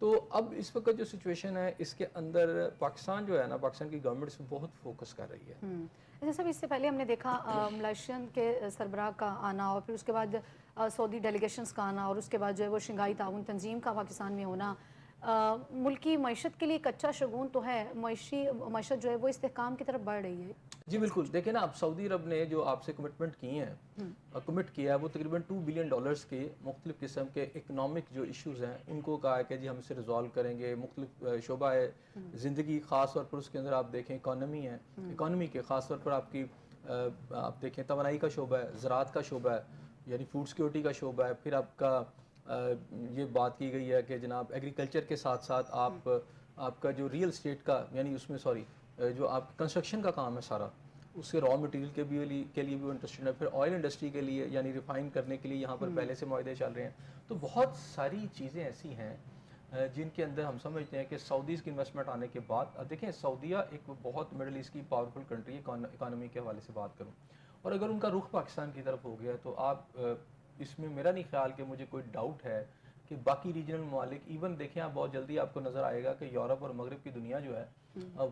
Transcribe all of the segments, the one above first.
تو اب اس وقت جو سچویشن ہے اس کے اندر پاکستان جو ہے نا، پاکستان کی گورنمنٹ اس میں بہت فوکس کر رہی ہے. اچھا صاحب، اس سے پہلے ہم نے دیکھا ملائیشین کے سربراہ کا آنا، اور پھر اس کے بعد سعودی ڈیلیگیشنز کا آنا، اور اس کے بعد جو ہے وہ شنگھائی تعاون تنظیم کا پاکستان میں ہونا ملکی معیشت کے لیے کچا شگون تو ہے. معیشت جو ہے وہ استحکام کی طرف بڑھ رہی ہے. جی بالکل. دیکھیں نا، اب سعودی عرب نے جو آپ سے کمٹمنٹ کی ہیں، کمٹ کیا ہے، وہ تقریباً $2 بلین کے مختلف قسم کے اکنامک جو ایشوز ہیں ان کو کہا ہے کہ جی ہم اسے ریزالو کریں گے. مختلف شعبہ ہے زندگی، خاص طور پر اس کے اندر آپ دیکھیں اکانومی ہے، اکانومی کے خاص طور پر آپ کی آپ دیکھیں توانائی کا شعبہ ہے، زراعت کا شعبہ ہے، یعنی فوڈ سیکورٹی کا شعبہ ہے. پھر آپ کا یہ بات کی گئی ہے کہ جناب ایگریکلچر کے ساتھ ساتھ آپ کا جو ریئل اسٹیٹ کا، یعنی اس میں جو آپ کنسٹرکشن کا کام ہے سارا، اس سے را مٹیریل کے لیے بھی انٹرسٹڈ ہے. پھر آئل انڈسٹری کے لیے، یعنی ریفائن کرنے کے لیے یہاں پر پہلے سے معاہدے چل رہے ہیں. تو بہت ساری چیزیں ایسی ہیں جن کے اندر ہم سمجھتے ہیں کہ سعودیز کی انویسٹمنٹ آنے کے بعد، دیکھیں سعودیہ ایک بہت مڈل ایسٹ کی پاورفل کنٹری ہے اکانومی کے حوالے سے بات کروں، اور اگر ان کا رخ پاکستان کی طرف ہو گیا تو آپ اس میں میرا نہیں خیال کہ مجھے کوئی ڈاؤٹ ہے کہ باقی ریجنل ممالک، ایون دیکھیں آپ بہت جلدی آپ کو نظر آئے گا کہ یورپ اور مغرب کی دنیا جو ہے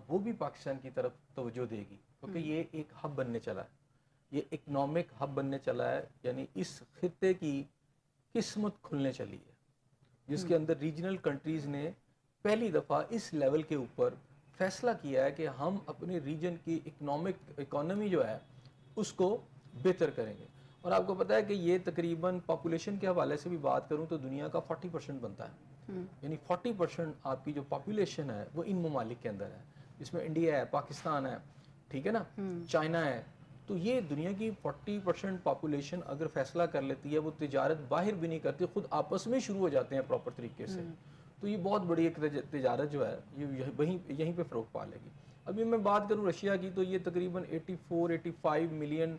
وہ بھی پاکستان کی طرف توجہ دے گی، کیونکہ یہ ایک ہب بننے چلا ہے، یہ اکنامک ہب بننے چلا ہے. یعنی اس خطے کی قسمت کھلنے چلی ہے جس کے اندر ریجنل کنٹریز نے پہلی دفعہ اس لیول کے اوپر فیصلہ کیا ہے کہ ہم اپنے ریجن کی اکانومی جو ہے اس کو بہتر کریں گے. اور آپ کو پتہ ہے کہ یہ تقریباً پاپولیشن کے حوالے سے بھی بات کروں تو دنیا کا 40% بنتا ہے. یعنی 40% آپ کی جو پاپولیشن ہے وہ ان ممالک کے اندر ہے، جس میں انڈیا ہے، پاکستان ہے، ٹھیک ہے نا، چائنا ہے. تو یہ دنیا کی 40% پاپولیشن اگر فیصلہ کر لیتی ہے، وہ تجارت باہر بھی نہیں کرتی، خود آپس میں شروع ہو جاتے ہیں پراپر طریقے سے. تو یہ بہت بڑی ایک تجارت جو ہے یہ یہیں پہ فروغ پا لے گی. ابھی میں بات کروں رشیا کی تو یہ تقریباً $85 ملین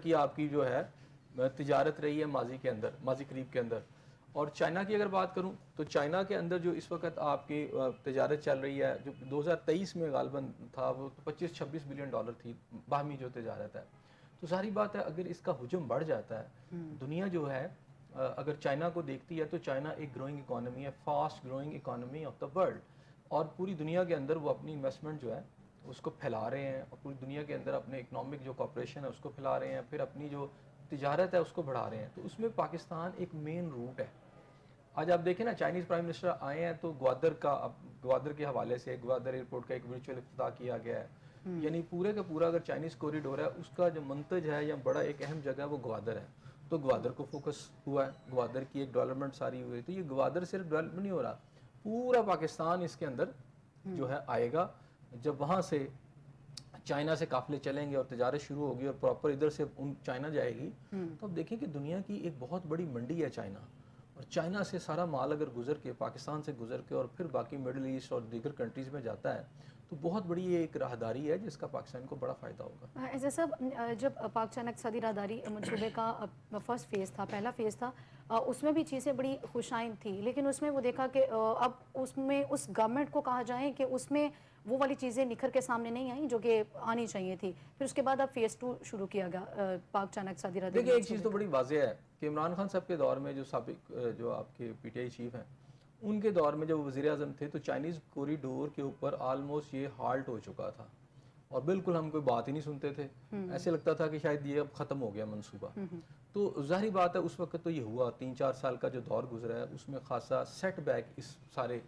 کی آپ کی جو ہے تجارت رہی ہے ماضی قریب کے اندر. اور چائنا کی اگر بات کروں تو چائنا کے اندر جو اس وقت آپ کی تجارت چل رہی ہے، جو 2023 میں غالباً تھا، وہ $25-26 بلین تھی باہمی جو تجارت ہے. تو ظاہری بات ہے اگر اس کا حجم بڑھ جاتا ہے، دنیا جو ہے اگر چائنا کو دیکھتی ہے تو چائنا ایک گروئنگ اکانومی ہے، fast growing economy of the world, اور پوری دنیا کے اندر وہ اپنی انویسٹمنٹ جو ہے اس کو پھیلا رہے ہیں، اور پوری دنیا کے اندر اپنے اکنامک جو کوپریشن ہے اس کو پھیلا رہے ہیں، پھر اپنی جو تجارت ہے اس کو بڑھا رہے ہیں. تو اس میں پاکستان ایک مین روٹ ہے. آج آپ دیکھیں نا، چائنیز پرائم منسٹر آئے ہیں تو گوادر کے حوالے سے گوادر ایئرپورٹ کا ایک ورچوئل افتتاح کیا گیا ہے. یعنی پورے کا پورا اگر چائنیز کوریڈور ہے اس کا جو منتج ہے یا بڑا ایک اہم جگہ ہے وہ گوادر ہے. تو گوادر کو فوکس ہوا ہے، گوادر کی ایک ڈیولپمنٹ ساری ہوئی. تو یہ گوادر صرف ڈیولپمنٹ نہیں ہو رہا، پورا پاکستان اس کے اندر جو ہے آئے گا. جب وہاں سے چائنا سے قافلے چلیں گے اور تجارت شروع ہوگی اور پراپر ادھر سے چائنا جائے گی، تو اب دیکھیں کہ دنیا کی ایک بہت بڑی منڈی ہے چائنا، اور چائنا سے سارا مال اگر گزر کے پاکستان سے گزر کے اور پھر باقی مڈل ایسٹ اور دیگر کنٹریز میں جاتا ہے تو بہت بڑی یہ ایک راہداری ہے جس کا پاکستان کو بڑا فائدہ ہوگا. ایسے صاحب، جب پاک چائنا اقتصادی راہداری منصوبے کا فرسٹ فیز تھا، پہلا فیز تھا، اس میں بھی چیزیں بڑی خوشائند تھی، لیکن اس میں وہ دیکھا کہ اب اس میں اس گورنمنٹ کو کہا جائے کہ اس میں وہ والی چیزیں نکھر کے سامنے نہیں آئیں جو کہ آنی چاہیے تھی. پھر اس کے بعد اب فیز 2 شروع کیا گیا پاک چائنا اقتصادی راہداری. دیکھیں ایک چیز تو بڑی واضح ہے کہ عمران خان صاحب کے دور میں جو سابق جو آپ کے پی ٹی آئی چیف ہیں، ان کے دور میں جب وزیر اعظم تھے تو چائنیز کوریڈور کے اوپر آلموسٹ یہ ہالٹ ہو چکا تھا، اور بالکل ہم کوئی بات ہی نہیں سنتے تھے. ایسے لگتا تھا کہ شاید یہ اب ختم ہو گیا منصوبہ. تو ظاہری بات ہے اس وقت تو یہ ہوا 3-4 سال کا جو دور گزرا ہے اس میں خاصا سیٹ بیک اس سارے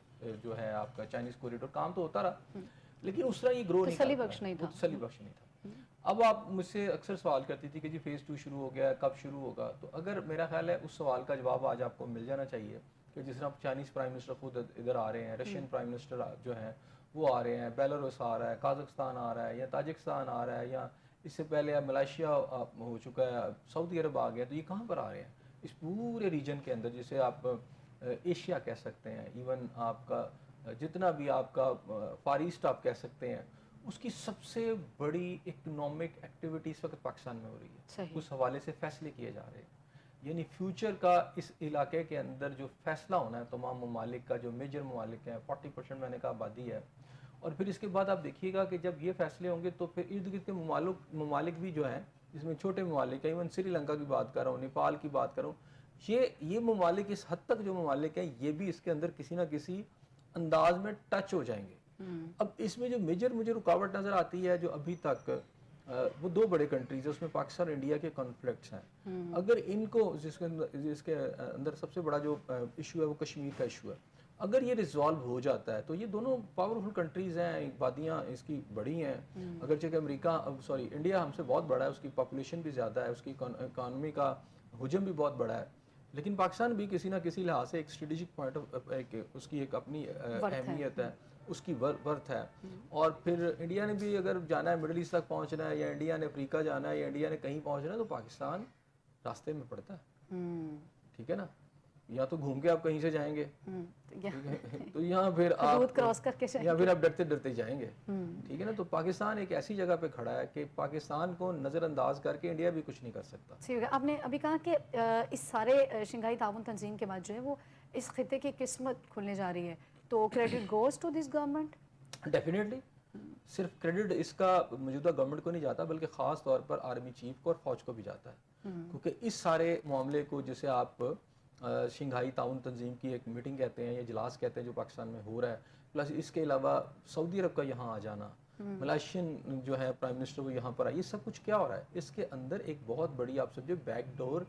جو ہے آپ کا چائنیز کوریڈور کام تو ہوتا رہا، لیکن اس طرح یہ گرو نہیں تسلی بخش نہیں تھا. تسلی بخش نہیں تھا. اب آپ مجھ سے اکثر سوال کرتی تھی کہ جی فیز 2 شروع ہو گیا، کب شروع ہوگا؟ تو اگر میرا خیال ہے اس سوال کا جواب آج آپ کو مل جانا چاہیے کہ جس طرح چائنیز پرائم منسٹر خود ادھر آ رہے ہیں، رشین پرائم منسٹر جو ہیں وہ آ رہے ہیں، بیلاروس آ رہا ہے، قازقستان آ رہا ہے، یا تاجکستان آ رہا ہے، یا اس سے پہلے ملائیشیا ہو چکا ہے، سعودی عرب آ گیا. تو یہ کہاں پر آ رہے ہیں؟ اس پورے ریجن کے اندر جسے آپ ایشیا کہہ سکتے ہیں، ایون آپ کا جتنا بھی آپ کا فار ایسٹ آپ کہہ سکتے ہیں، اس کی سب سے بڑی اکنامک ایکٹیویٹی اس وقت پاکستان میں ہو رہی ہے. اس حوالے سے فیصلے کیے جا رہے ہیں. یعنی فیوچر کا اس علاقے کے اندر جو فیصلہ ہونا ہے تمام ممالک کا، جو میجر ممالک ہیں، 40% میں نے کہا آبادی ہے، اور پھر اس کے بعد آپ دیکھیے گا کہ جب یہ فیصلے ہوں گے تو پھر ارد گرد کے ممالک بھی جو ہیں، جس میں چھوٹے ممالک ہیں، ایون سری لنکا کی بات کر رہا ہوں، نیپال کی بات کر رہا ہوں، یہ ممالک اس حد تک جو ممالک ہیں یہ بھی اس کے اندر کسی نہ کسی انداز میں ٹچ ہو جائیں گے. اب اس میں جو میجر مجھے رکاوٹ نظر آتی ہے جو ابھی تک وہ دو بڑے کنٹریز ہیں, اس میں پاکستان اور انڈیا کے کانفلکٹس ہیں. اگر ان کو جس کے اندر سب سے بڑا جو ایشو ہے وہ کشمیر کا ایشو ہے, اگر یہ ریزالو ہو جاتا ہے تو یہ دونوں پاورفل کنٹریز ہیں, وادیاں اس کی بڑی ہیں, اگرچہ کہ انڈیا ہم سے بہت بڑا ہے, اس کی پاپولیشن بھی زیادہ ہے, اس کی اکانومی کا حجم بھی بہت بڑا ہے, لیکن پاکستان بھی کسی نہ کسی لحاظ سے ایک اسٹریٹجک پوائنٹ آف اس کی ایک اپنی اہمیت ہے, اس کی ورتھ ہے. اور پھر انڈیا نے بھی اگر جانا ہے مڈل ایسٹ تک پہنچنا ہے, یا انڈیا نے افریقہ جانا ہے, یا انڈیا نے کہیں پہنچنا ہے, تو پاکستان راستے میں پڑتا ہے. ٹھیک ہے نا, یا تو گھوم کے آپ کہیں سے جائیں گے, تو یہاں پھر آپ کراس کر کے یا پھر آپ ڈرتے ڈرتے جائیں گے. ٹھیک ہے نا, تو پاکستان ایک ایسی جگہ پہ کھڑا ہے کہ پاکستان کو نظر انداز کر کے انڈیا بھی کچھ نہیں کر سکتا. آپ نے ابھی کہا کہ اس سارے شنگھائی تعاون تنظیم کے بعد جو ہے وہ اس خطے کی قسمت کھلنے جا رہی ہے, تو credit goes to this government. Definitely صرف کریڈٹ اس کا موجودہ گورنمنٹ کو نہیں جاتا, بلکہ خاص طور پر آرمی چیف کو اور فوج کو بھی جاتا ہے, کیونکہ اس سارے معاملے کو جسے آپ شنگھائی تعاون تنظیم کی ایک میٹنگ کہتے ہیں یا اجلاس کہتے ہیں جو پاکستان میں ہو رہا ہے, پلس اس کے علاوہ سعودی عرب کا یہاں آ جانا, ملائیشین جو ہے پرائم منسٹر وہ یہاں پر آئے, یہ سب کچھ کیا ہو رہا ہے, اس کے اندر ایک بہت بڑی آپ سمجھے بیک ڈور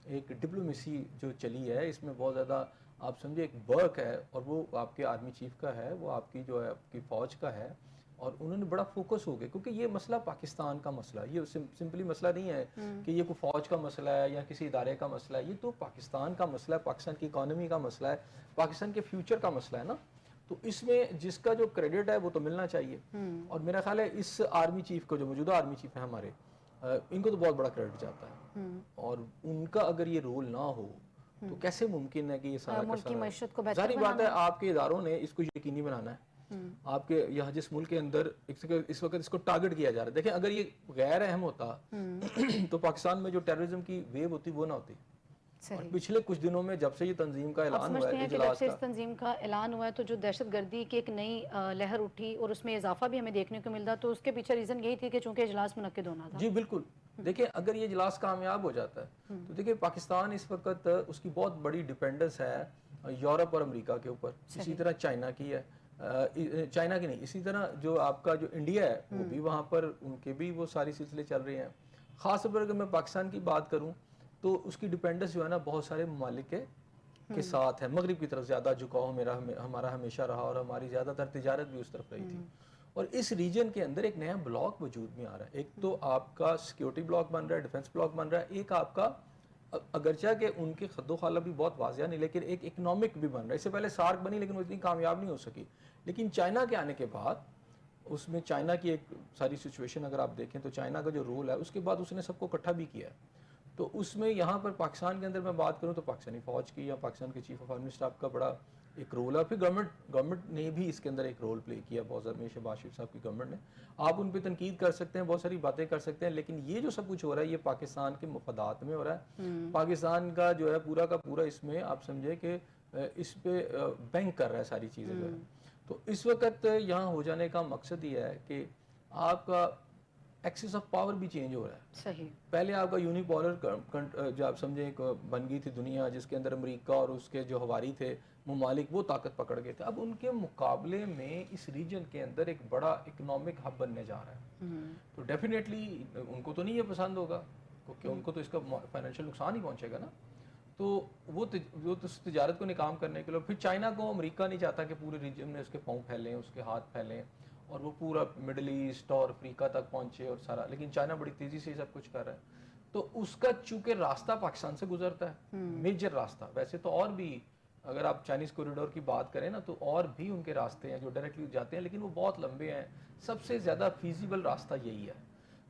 ایک ڈپلومیسی جو چلی ہے, اس میں بہت زیادہ آپ سمجھے ایک ورک ہے, اور وہ آپ کے آرمی چیف کا ہے, وہ آپ کی جو ہے آپ کی فوج کا ہے, اور انہوں نے بڑا فوکس ہو گیا, کیونکہ یہ مسئلہ پاکستان کا مسئلہ ہے, یہ سمپلی مسئلہ نہیں ہے کہ یہ کوئی فوج کا مسئلہ ہے یا کسی ادارے کا مسئلہ ہے, یہ تو پاکستان کا مسئلہ ہے, پاکستان کی اکانومی کا مسئلہ ہے, پاکستان کے فیوچر کا مسئلہ ہے نا. تو اس میں جس کا جو کریڈٹ ہے وہ تو ملنا چاہیے, اور میرا خیال ہے اس آرمی چیف کو, جو موجودہ آرمی چیف ہیں ہمارے, ان کو تو بہت بڑا کریڈٹ جاتا ہے, اور ان کا اگر یہ رول نہ ہو تو کیسے ممکن ہے کہ یہ سارا ملک کی معیشت کو بہتر ظاہری بات ہے آپ کے اداروں نے اس کو یقینی بنانا ہے. آپ کے یہاں جس ملک کے اندر اس وقت اس کو ٹارگٹ کیا جا رہا ہے, دیکھیں اگر یہ غیر اہم ہوتا تو پاکستان میں جو ٹیررزم کی ویو ہوتی وہ نہ ہوتی. اور پچھلے کچھ دنوں میں جب سے یہ تنظیم کا اعلان ہوا ہے, جب سے اس تنظیم کا اعلان ہوا ہے, تو جو دہشت گردی کی ایک نئی لہر اٹھی اور اس میں اضافہ بھی ہمیں دیکھنے کو ملتا, تو اس کے پیچھے ریزن یہی تھی کہ چونکہ اجلاس منعقد ہونا تھا. جی بالکل, دیکھیں اگر یہ اجلاس کامیاب ہو جاتا ہے تو دیکھیں پاکستان اس وقت اس کی بہت بڑی ڈیپینڈنس ہے یورپ اور امریکہ کے اوپر, اسی طرح چائنا کی ہے, چائنا کی نہیں, اسی طرح جو آپ کا جو انڈیا ہے وہ بھی وہاں پر ان کے بھی وہ ساری سلسلے چل رہے ہیں. خاص طور پر اگر میں پاکستان کی بات کروں تو اس کی ڈیپینڈنس جو ہے نا بہت سارے ممالک کے ساتھ ہے, مغرب کی طرف زیادہ جھکاؤ ہمارا ہمیشہ رہا, اور ہماری زیادہ تر تجارت بھی اس طرف رہی تھی. اور اس ریجن کے اندر ایک نیا بلاک وجود میں آ رہا ہے, ایک تو آپ کا سیکیورٹی بلاک بن رہا ہے, ڈیفنس بلاک بن رہا ہے, ایک آپ کا اگرچہ کہ ان کے خد و خالہ بھی بہت واضح نہیں, لیکن ایک اکنامک بھی بن رہا ہے. اس سے پہلے سارک بنی لیکن وہ اتنی کامیاب نہیں ہو سکی, لیکن چائنا کے آنے کے بعد اس میں چائنا کی ایک ساری سچویشن اگر آپ دیکھیں تو چائنا کا جو رول ہے اس کے بعد اس نے سب کو اکٹھا بھی کیا ہے. تو اس میں یہاں پر پاکستان کے اندر میں بات کروں تو پاکستانی فوج کی یا پاکستان کے چیف آف آرمی اسٹاف کا بڑا ایک رول ہے, پھر گورنمنٹ نے بھی اس کے اندر ایک رول پلے کیا بہت زیادہ, شہباز شریف صاحب کی گورنمنٹ نے. آپ ان پہ تنقید کر سکتے ہیں, بہت ساری باتیں کر سکتے ہیں, لیکن یہ جو سب کچھ ہو رہا ہے یہ پاکستان کے مفادات میں ہو رہا ہے. پاکستان کا جو ہے پورا کا پورا اس میں آپ سمجھے کہ اس پہ بینک کر رہا ہے ساری چیزیں جو ہے. تو اس وقت یہاں ہو جانے کا مقصد یہ ہے کہ آپ کا ایکسس آف پاور بھی چینج ہو رہا ہے. صحیح, پہلے آپ کا یونیپولر جو آپ سمجھیں ایک بن گئی تھی دنیا, جس کے اندر امریکہ اور اس کے جو ہواری تھے ممالک وہ طاقت پکڑ گئے تھے. اب ان کے مقابلے میں اس ریجن کے اندر ایک بڑا اکنامک ہب بننے جا رہا ہے. تو ڈیفینیٹلی ان کو تو نہیں یہ پسند ہوگا, کیونکہ ان کو تو اس کا فائنینشیل نقصان ہی پہنچے گا نا. تو وہ تجارت کو ناکام کرنے کے لیے, پھر چائنا کو امریکہ نہیں چاہتا کہ پورے ریجن میں اس کے پاؤں پھیلیں, اس کے ہاتھ پھیلیں, اور وہ پورا مڈل ایسٹ اور افریقہ تک پہنچے اور سارا, لیکن چائنا بڑی تیزی سے سب کچھ کر رہا ہے. تو اس کا چونکہ راستہ پاکستان سے گزرتا ہے, میجر راستہ. ویسے تو اور بھی اگر آپ چائنیز کوریڈور کی بات کریں نا تو اور بھی ان کے راستے ہیں جو ڈائریکٹلی جاتے ہیں, لیکن وہ بہت لمبے ہیں. سب سے زیادہ فیزیبل راستہ یہی ہے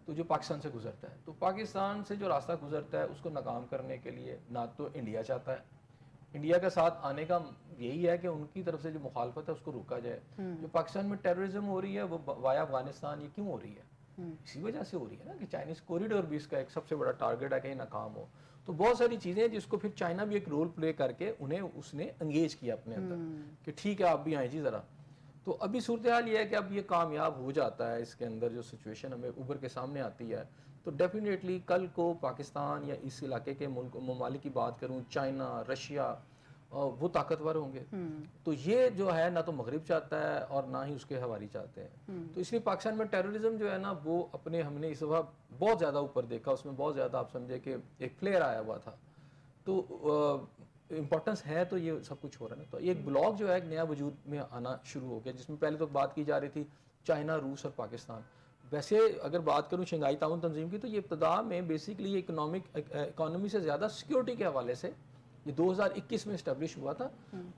تو جو پاکستان سے گزرتا ہے. تو پاکستان سے جو راستہ گزرتا ہے اس کو ناکام کرنے کے لیے نہ تو انڈیا چاہتا ہے, انڈیا کا ساتھ آنے کا یہی ہے کہ ان کی طرف سے جو مخالفت ہے اس کو روکا جائے. جو پاکستان میں ٹیررزم ہو رہی ہے وہ وایا افغانستان, یہ کیوں ہو رہی ہے؟ اسی وجہ سے ہو رہی ہے نا کہ چائنیز کوریڈور بھی اس کا ایک سب سے بڑا ٹارگٹ ہے کہ ناکام ہو. تو بہت ساری چیزیں ہیں جس کو پھر چائنا بھی ایک رول پلے کر کے انہیں اس نے انگیج کیا اپنے اندر کہ ٹھیک ہے آپ بھی آئیں جی ذرا. تو ابھی صورتحال یہ ہے کہ اب یہ کامیاب ہو جاتا ہے, اس کے اندر جو سچویشن ہمیں اوبر کے سامنے آتی ہے تو ڈیفینیٹلی کل کو پاکستان یا اس علاقے کے ممالک کی بات کروں، چائنا، رشیا، وہ طاقتور ہوں گے. تو یہ جو ہے نہ تو مغرب چاہتا ہے اور نہ ہی اس کے حوالی چاہتے ہیں. تو اس لیے پاکستان میں ٹیررزم جو ہے نا وہ ہم نے اس دفعہ بہت زیادہ اوپر دیکھا، اس میں بہت زیادہ آپ سمجھے کہ ایک فلیئر آیا ہوا تھا. تو امپورٹنس ہے تو یہ سب کچھ ہو رہا ہے. تو ایک بلاک جو ہے ایک نیا وجود میں آنا شروع ہو گیا، جس میں پہلے تو بات کی جا رہی تھی چائنا، روس اور پاکستان. ویسے اگر بات کروں شنگھائی تعاون تنظیم کی، تو یہ ابتدا میں بیسیکلی اکانومی سے زیادہ سیکیورٹی کے حوالے سے یہ 2021 میں اسٹیبلش ہوا تھا.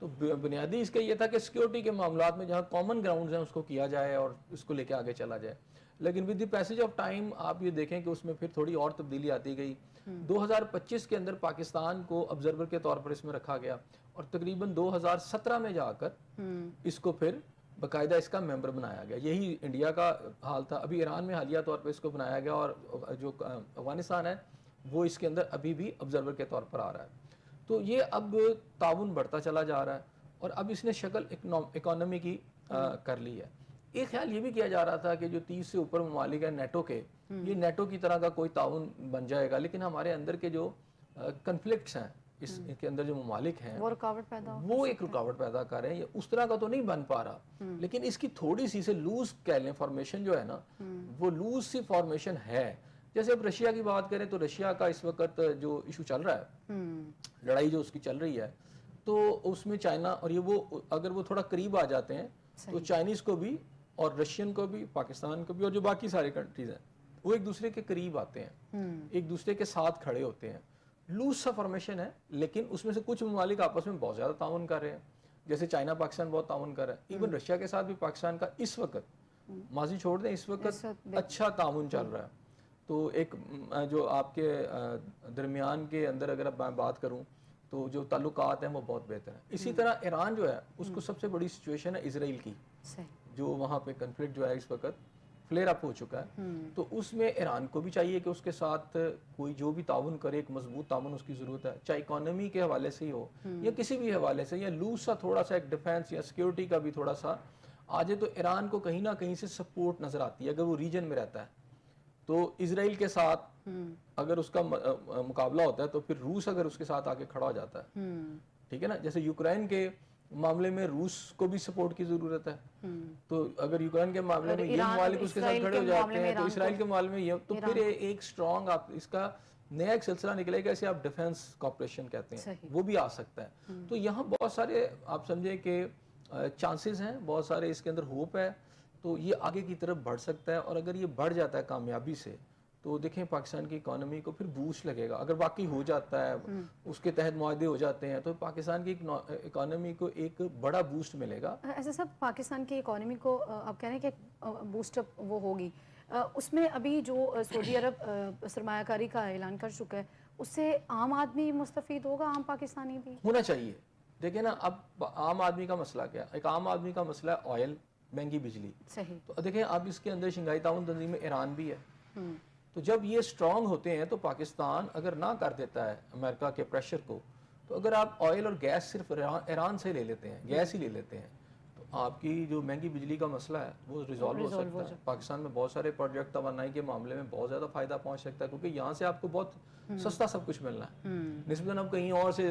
تو بنیادی اس کا یہ تھا کہ سیکیورٹی کے معاملات میں جہاں کامن گراؤنڈز ہیں اس کو کیا جائے اور اس کو لے کے آگے چلا جائے. لیکن with the passage of time آپ یہ دیکھیں کہ اس میں پھر تھوڑی اور تبدیلی آتی گئی. 2025 کے اندر پاکستان کو آبزرور کے طور پر اس میں رکھا گیا، اور تقریباً 2017 میں جا کر اس کو پھر باقاعدہ اس کا ممبر بنایا گیا. یہی انڈیا کا حال تھا. ابھی ایران میں حالیہ طور پہ اس کو بنایا گیا، اور جو افغانستان ہے وہ اس کے اندر ابھی بھی آبزرور کے طور پر آ رہا ہے. تو یہ اب تعاون بڑھتا چلا جا رہا ہے، اور اب اس نے شکل اکانومی کی کر لی ہے. ایک خیال یہ بھی کیا جا رہا تھا کہ جو 30 سے اوپر ممالک ہیں نیٹو کے، یہ نیٹو کی طرح کا کوئی تعاون بن جائے گا، لیکن ہمارے اندر کے جو کنفلکٹس ہیں اس کے اندر جو ممالک ہیں وہ ایک رکاوٹ پیدا کر رہے ہیں. یہ اس طرح کا تو نہیں بن پا رہا، لیکن اس کی تھوڑی سی سے لوز کہہ لیں فارمیشن جو ہے نا، وہ لوز سی فارمیشن ہے. جیسے اب رشیا کی بات کریں تو رشیا کا اس وقت جو ایشو چل رہا ہے، لڑائی جو اس کی چل رہی ہے، تو اس میں چائنا اور یہ وہ اگر وہ تھوڑا قریب آ جاتے ہیں تو چائنیز کو بھی اور رشین کو بھی، پاکستان کو بھی، اور جو باقی سارے کنٹریز ہیں وہ ایک دوسرے کے قریب آتے ہیں، ایک دوسرے کے ساتھ کھڑے ہوتے ہیں. لوز سا فارمیشن ہے، لیکن اس میں سے کچھ ممالک آپس میں بہت زیادہ تعاون کر رہے ہیں. جیسے چائنا پاکستان بہت تعاون کر رہا ہے. ایون رشیا کے ساتھ بھی پاکستان کا اس وقت، ماضی چھوڑ دیں، اس وقت اچھا تعاون چل رہا ہے. تو ایک جو آپ کے درمیان کے اندر اگر میں بات کروں تو جو تعلقات ہیں وہ بہت بہتر ہیں. اسی طرح ایران جو ہے اس کو سب سے بڑی سچویشن ہے اسرائیل کی، جو وہاں پہ کنفلکٹ جو ہے اس وقت فلیئر اپ ہو چکا ہے. تو اس میں ایران کو بھی چاہیے کہ اس کے ساتھ کوئی جو بھی تعاون کرے، ایک مضبوط تعاون اس کی ضرورت ہے، چاہے اکانومی کے حوالے سے ہی ہو یا کسی بھی حوالے سے، یا لوز سا تھوڑا سا ایک ڈیفینس یا سیکیورٹی کا بھی تھوڑا سا آ جائے. تو ایران کو کہیں نہ کہیں سے سپورٹ نظر آتی ہے اگر وہ ریجن میں رہتا ہے. تو اسرائیل کے ساتھ اگر اس کا مقابلہ ہوتا ہے تو پھر روس اگر اس کے ساتھ آ کے کھڑا ہو جاتا ہے، ٹھیک ہے نا. جیسے یوکرین کے معاملے میں روس کو بھی سپورٹ کی ضرورت ہے، تو اگر یوکرین کے معاملے میں یہ ممالک اس کے ساتھ کھڑے ہو جاتے ہیں تو اسرائیل کے معاملے میں یہ، تو پھر ایک اسٹرانگ آپ اس کا نیا ایک سلسلہ نکلے گا، اسے آپ ڈیفنس کوآپریشن کہتے ہیں، وہ بھی آ سکتا ہے. تو یہاں بہت سارے آپ سمجھیں کہ چانسز ہیں، بہت سارے اس کے اندر ہوپ ہے. تو یہ آگے کی طرف بڑھ سکتا ہے، اور اگر یہ بڑھ جاتا ہے کامیابی سے تو دیکھیں پاکستان کی اکانومی کو پھر بوسٹ لگے گا. اگر واقعی ہو جاتا ہے، اس کے تحت معاہدے ہو جاتے ہیں، تو پاکستان کی اکانومی کو ایک بڑا بوسٹ ملے گا. ایسا سب پاکستان کی اکانومی کو آپ کہہ رہے ہیں کہ بوسٹ اپ وہ ہوگی، اس میں ابھی جو سعودی عرب سرمایہ کاری کا اعلان کر چکا ہے، اس سے عام آدمی مستفید ہوگا، عام پاکستانی بھی ہونا چاہیے. دیکھیں نا اب عام آدمی کا مسئلہ کیا، ایک عام آدمی کا مسئلہ ہے آئل، مہنگی بجلی. صحیح. تو دیکھیں اب اس کے اندر شنگھائی تعاون تنظیم میں ایران بھی ہے. تو جب یہ اسٹرانگ ہوتے ہیں تو پاکستان اگر نہ کر دیتا ہے امریکہ کے پریشر کو، تو اگر آپ آئل اور گیس صرف ایران سے لے لیتے ہیں، گیس ہی لے لیتے ہیں، تو آپ کی جو مہنگی بجلی کا مسئلہ ہے وہ ریزالو ہو سکتا ہے. پاکستان میں بہت سارے پروجیکٹ توانائی کے معاملے میں بہت زیادہ فائدہ پہنچ سکتا ہے، کیونکہ یہاں سے آپ کو بہت سستا سب کچھ ملنا ہے نسبتاً. اب کہیں اور سے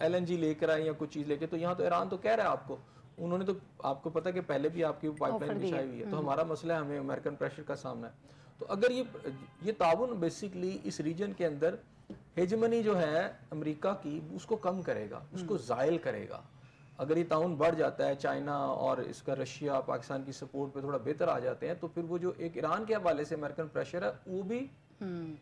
LNG لے کر آئیں یا کچھ چیز لے کے، تو یہاں تو ایران تو کہہ رہا ہے آپ کو، انہوں نے تو آپ کو پتا کہ پہلے بھی آپ کی پائپ لائن بچھائی ہوئی ہے. تو ہمارا مسئلہ ہے، ہمیں امریکن پریشر کا سامنا ہے. تو اگر یہ تعاون بیسیکلی اس ریجن کے اندر ہیجمنی جو ہے امریکہ کی اس کو کم کرے گا، اس کو زائل کرے گا. اگر یہ تعاون بڑھ جاتا ہے، چائنا اور اس کا رشیا پاکستان کی سپورٹ پہ تھوڑا بہتر آ جاتے ہیں، تو پھر وہ جو ایک ایران کے حوالے سے امریکن پریشر ہے وہ بھی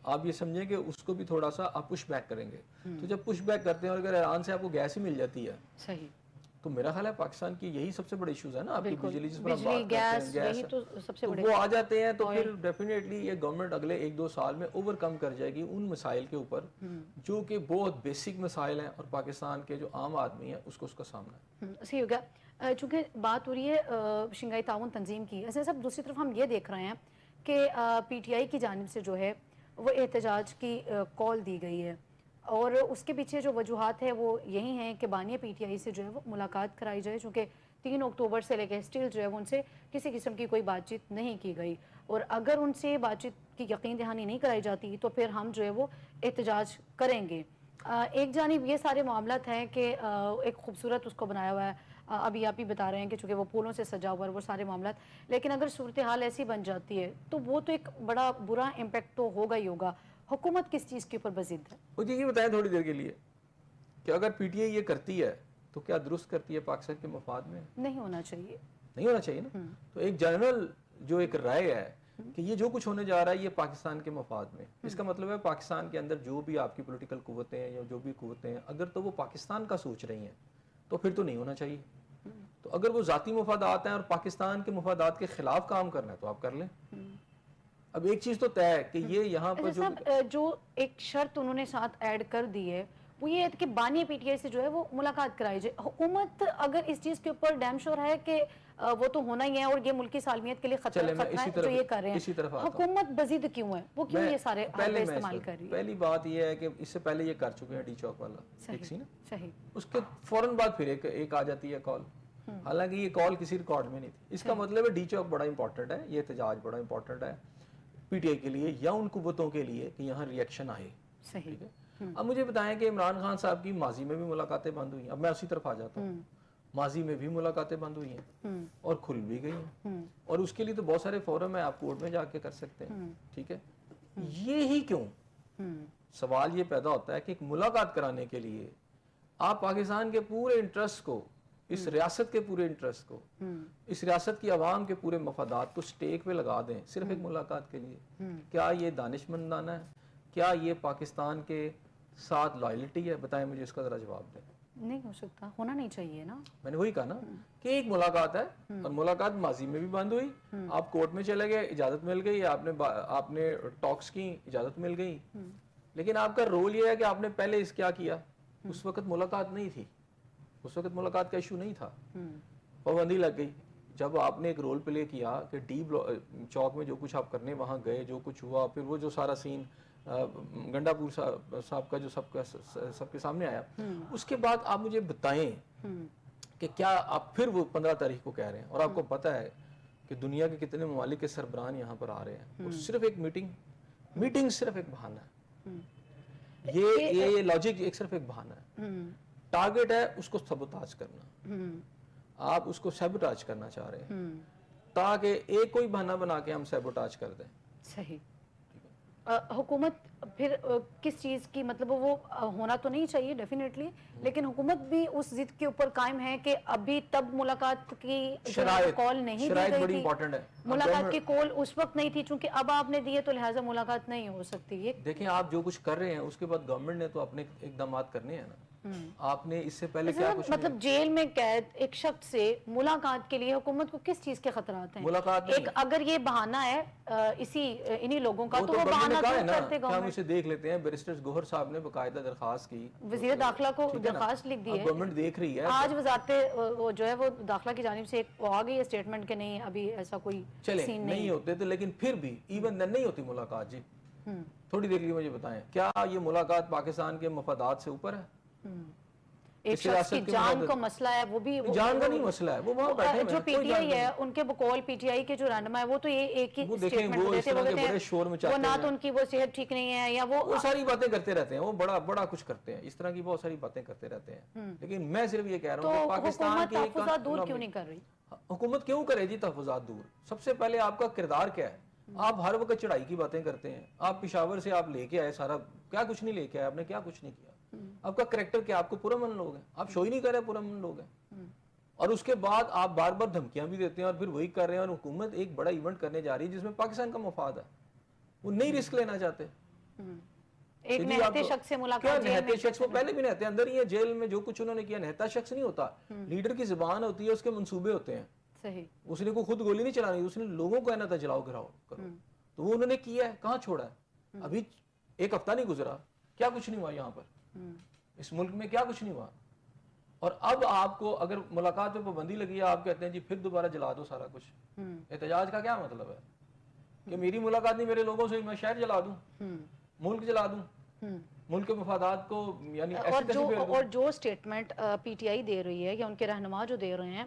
آپ یہ سمجھیں کہ اس کو بھی تھوڑا سا آپ پش بیک کریں گے. تو جب پش بیک کرتے ہیں اور اگر ایران سے آپ کو گیس ہی مل جاتی ہے، صحیح، تو میرا خیال ہے پاکستان کی یہی سب سے بڑے ایشوز ہے نا، آپ کی بجلی جس پر آپ بات کرتے ہیں، گیس، تو وہ آ جاتے ہیں. تو پھر ڈیفینیٹلی یہ گورنمنٹ اگلے 1-2 سال میں اوور کم کر جائے گی ان مسائل کے اوپر جو کہ بہت بیسک مسائل ہیں، اور پاکستان کے جو عام آدمی ہیں اس کو اس کا سامنا ہے. صحیح ہو گیا. چونکہ بات ہو رہی ہے شنگھائی تعاون تنظیم کی، ایسے سب دوسری طرف ہم یہ دیکھ رہے ہیں کہ PTI کی جانب سے جو ہے وہ احتجاج کی کال دی گئی ہے، اور اس کے پیچھے جو وجوہات ہے وہ یہی ہیں کہ بانی PTI سے جو ہے وہ ملاقات کرائی جائے، چونکہ 3 اکتوبر سے لے کے اسٹل جو ہے وہ ان سے کسی قسم کی کوئی بات چیت نہیں کی گئی، اور اگر ان سے بات چیت کی یقین دہانی نہیں کرائی جاتی تو پھر ہم جو ہے وہ احتجاج کریں گے. ایک جانب یہ سارے معاملات ہیں کہ ایک خوبصورت اس کو بنایا ہوا ہے, ابھی آپ ہی بتا رہے ہیں کہ چونکہ وہ پھولوں سے سجا ہوا ہے وہ سارے معاملات, لیکن اگر صورتحال ایسی بن جاتی ہے تو وہ تو ایک بڑا برا امپیکٹ تو ہوگا ہی ہوگا. حکومت کس چیز کے اوپر بزد ہے؟ مجھے یہ بتائیں تھوڑی دیر کے لیے کہ اگر پی ٹی آئی یہ کرتی ہے تو کیا درست کرتی ہے پاکستان کے مفاد میں؟ نہیں ہونا چاہیے. نہیں ہونا چاہیے نا. تو ایک جنرل جو ایک رائے ہے کہ یہ جو کچھ ہونے جا رہا ہے یہ پاکستان کے مفاد میں, اس کا مطلب ہے پاکستان کے اندر جو بھی آپ کی پولیٹیکل قوتیں ہیں یا جو بھی قوتیں ہیں اگر تو وہ پاکستان کا سوچ رہی ہیں تو پھر تو نہیں ہونا چاہیے. تو اگر وہ ذاتی مفادات ہیں اور پاکستان کے مفادات کے خلاف کام کرنا ہے تو آپ کر لیں. اب ایک چیز تو طے ہے کہ یہ یہاں پر جو ایک شرط انہوں نے ساتھ ایڈ کر دی ہے وہ یہ ہے کہ بانی پی ٹی آئی سے جو ہے وہ ملاقات کرائی جائے. حکومت اگر اس چیز کے اوپر ڈیم شور ہے کہ وہ تو ہونا ہی ہے اور یہ ملکی سالمیت کے لیے خطرہ ہے جو یہ کر رہے ہیں, حکومت بزید کیوں ہے, وہ کیوں یہ سارے حربے استعمال کر رہی ہے؟ پہلی بات یہ ہے کہ اس سے پہلے یہ کر چکے ہیں ڈی چوک والا, صحیح, اس کے فوراً بعد پھر ایک آ جاتی ہے کال, حالانکہ یہ کال کسی ریکارڈ میں نہیں تھی. اس کا مطلب ہے ڈی چوک بڑا امپورٹنٹ ہے, یہ احتجاج بڑا امپورٹنٹ ہے پی ٹی آئی کے لیے یا ان قوتوں کے لیے کہ یہاں ریئیکشن آئے. صحیح. اب مجھے بتائیں کہ عمران خان صاحب کی ماضی میں بھی ملاقاتیں بند ہوئی ہیں. اب میں اسی طرف آ جاتا ہوں, ماضی میں بھی ملاقاتیں بند ہوئی ہیں اور کھل بھی گئی ہیں, اور اس کے لیے تو بہت سارے فورم ہیں, آپ کورٹ میں جا کے کر سکتے ہیں. ٹھیک ہے, یہی کیوں سوال یہ پیدا ہوتا ہے کہ ایک ملاقات کرانے کے لیے آپ پاکستان کے پورے انٹرسٹ کو, اس ریاست کے پورے انٹرسٹ کو, اس ریاست کی عوام کے پورے مفادات کو سٹیک پہ لگا دیں صرف ایک ملاقات کے لیے. کیا یہ دانشمندانہ ہے؟ کیا یہ پاکستان کے ساتھ لائلٹی ہے؟ بتائیں مجھے اس کا ذرا جواب دیں. نہیں ہو سکتا, ہونا نہیں چاہیے نا. میں نے وہی کہا نا کہ ایک ملاقات ہے اور ملاقات ماضی میں بھی بند ہوئی, آپ کورٹ میں چلے گئے, اجازت مل گئی, آپ نے ٹاکس کی, اجازت مل گئی, لیکن آپ کا رول یہ ہے کہ آپ نے پہلے اس کیا کیا. اس وقت ملاقات نہیں تھی, اس وقت ملاقات کا ایشو نہیں تھا, پابندی لگ گئی. جب آپ نے ایک رول پلے کیا کہ ڈی چوک میں جو کچھ آپ کرنے وہاں گئے, جو کچھ ہوا, پھر وہ جو سارا سین گنڈا پور صاحب کا جو سب کے سامنے آیا, اس کے بعد آپ مجھے بتائیں کہ کیا آپ پھر وہ 15 تاریخ کو کہہ رہے ہیں, اور آپ کو پتہ ہے کہ دنیا کے کتنے ممالک کے سربراہان یہاں پر آ رہے ہیں, اور صرف ایک میٹنگ صرف ایک بہانہ ہے. یہ لاجک ایک صرف ایک بہانہ ہے. ٹارگٹ ہے اس کو سیبوٹاج کرنا, آپ اس کو سیبوٹاج کرنا چاہ رہے ہیں تاکہ ایک کوئی بہانہ بنا کے ہم سیبوٹاج کر دیں. صحیح. حکومت پھر کس چیز کی, مطلب وہ ہونا تو نہیں چاہیے ڈیفینیٹلی, لیکن حکومت بھی اس ضد کے اوپر قائم ہے کہ ابھی تب ملاقات کی کال نہیں دی گئی تھی, ملاقات کی کال اس وقت نہیں تھی, چونکہ اب آپ نے دیے تو لہٰذا ملاقات نہیں ہو سکتی. دیکھیں آپ جو کچھ کر رہے ہیں اس کے بعد گورنمنٹ نے تو اپنے اقدامات کرنے ہیں نا. آپ نے اس سے پہلے کیا کچھ مطلب جیل میں قید ایک شخص سے ملاقات کے لیے حکومت کو کس چیز کے خطرات ہیں؟ ایک اگر یہ بہانہ ہے انہی لوگوں کا تو وہ بہانہ دور کرتے گا. ہم اسے دیکھ لیتے ہیں, بیرسٹر گوہر صاحب نے باقاعدہ درخواست کی, وزیر داخلہ کو درخواست لکھ دی ہے, گورنمنٹ دیکھ رہی ہے. آج وزارت جو ہے وہ داخلہ کی جانب سے آ گئی ہے اسٹیٹمنٹ کہ نہیں ابھی ایسا کوئی سین نہیں ہوتے تھے, لیکن پھر بھی ایون دین نہیں ہوتی ملاقات. جی تھوڑی دیر کے لیے مجھے بتائیں, کیا یہ ملاقات پاکستان کے مفادات سے اوپر ہے؟ ایک شخص کی جان کا مسئلہ ہے, وہ بھی جان کا نہیں مسئلہ ہے, وہ وہاں بیٹھے ہیں. جو پی ٹی آئی ہے ان کے بقول پی ٹی آئی کے جو رہنما ہے وہ تو یہ ایک ہی اسٹیٹمنٹ دیتے ہیں, وہ نہ تو ان کی وہ صحت ٹھیک نہیں ہے یا وہ ساری باتیں کرتے رہتے ہیں, وہ بڑا کچھ کرتے ہیں, اس طرح کی بہت ساری باتیں کرتے رہتے ہیں. لیکن میں صرف یہ کہہ رہا ہوں کہ پاکستان کی تحفظات دور کیوں نہیں کر رہی؟ حکومت کیوں کرے جی تحفظات دور؟ سب سے پہلے آپ کا کردار کیا ہے؟ آپ ہر وقت چڑھائی کی باتیں کرتے ہیں. آپ پشاور سے آپ لے کے آئے سارا, کیا کچھ نہیں لے کے آئے, آپ نے کیا کچھ نہیں کیا. آپ کا کریکٹر کیا؟ آپ کو پرامن لوگ ہیں, آپ شو ہی نہیں کر رہے پرامن لوگ ہیں. اور اس کے بعد آپ بار بار دھمکیاں بھی دیتے ہیں اور پھر وہی کر رہے ہیں. اور حکومت ایک بڑا ایونٹ کرنے جا رہی ہے جس میں پاکستان کا مفاد ہے, وہ نہیں رسک لینا چاہتے. ایک نہتے شخص سے ملاقات, کیا نہتے شخص, وہ پہلے بھی نہتے اندر ہی ہیں جیل میں, جو کچھ انہوں نے کیا نہتا شخص نہیں ہوتا. لیڈر کی زبان ہوتی ہے, اس کے منصوبے ہوتے ہیں. اس نے کوئی خود گولی نہیں چلانی, اس نے لوگوں کو کہنا تھا جلاؤ گراؤ کرو, تو وہ انہوں نے کیا ہے. کہاں چھوڑا ہے؟ ابھی ایک ہفتہ نہیں گزرا, کیا کچھ نہیں ہوا یہاں پر, اس ملک میں کیا کچھ نہیں ہوا. اور اب آپ کو اگر ملاقات پہ پابندی لگی ہے, آپ کہتے ہیں جی پھر دوبارہ جلا دو سارا کچھ. احتجاج کا کیا مطلب ہے کہ میری ملاقات نہیں میرے لوگوں سے, میں شہر جلا دوں, ملک جلا دوں, ملک کے مفادات کو یعنی. اور جو اسٹیٹمنٹ پی ٹی آئی دے رہی ہے یا ان کے رہنما جو دے رہے ہیں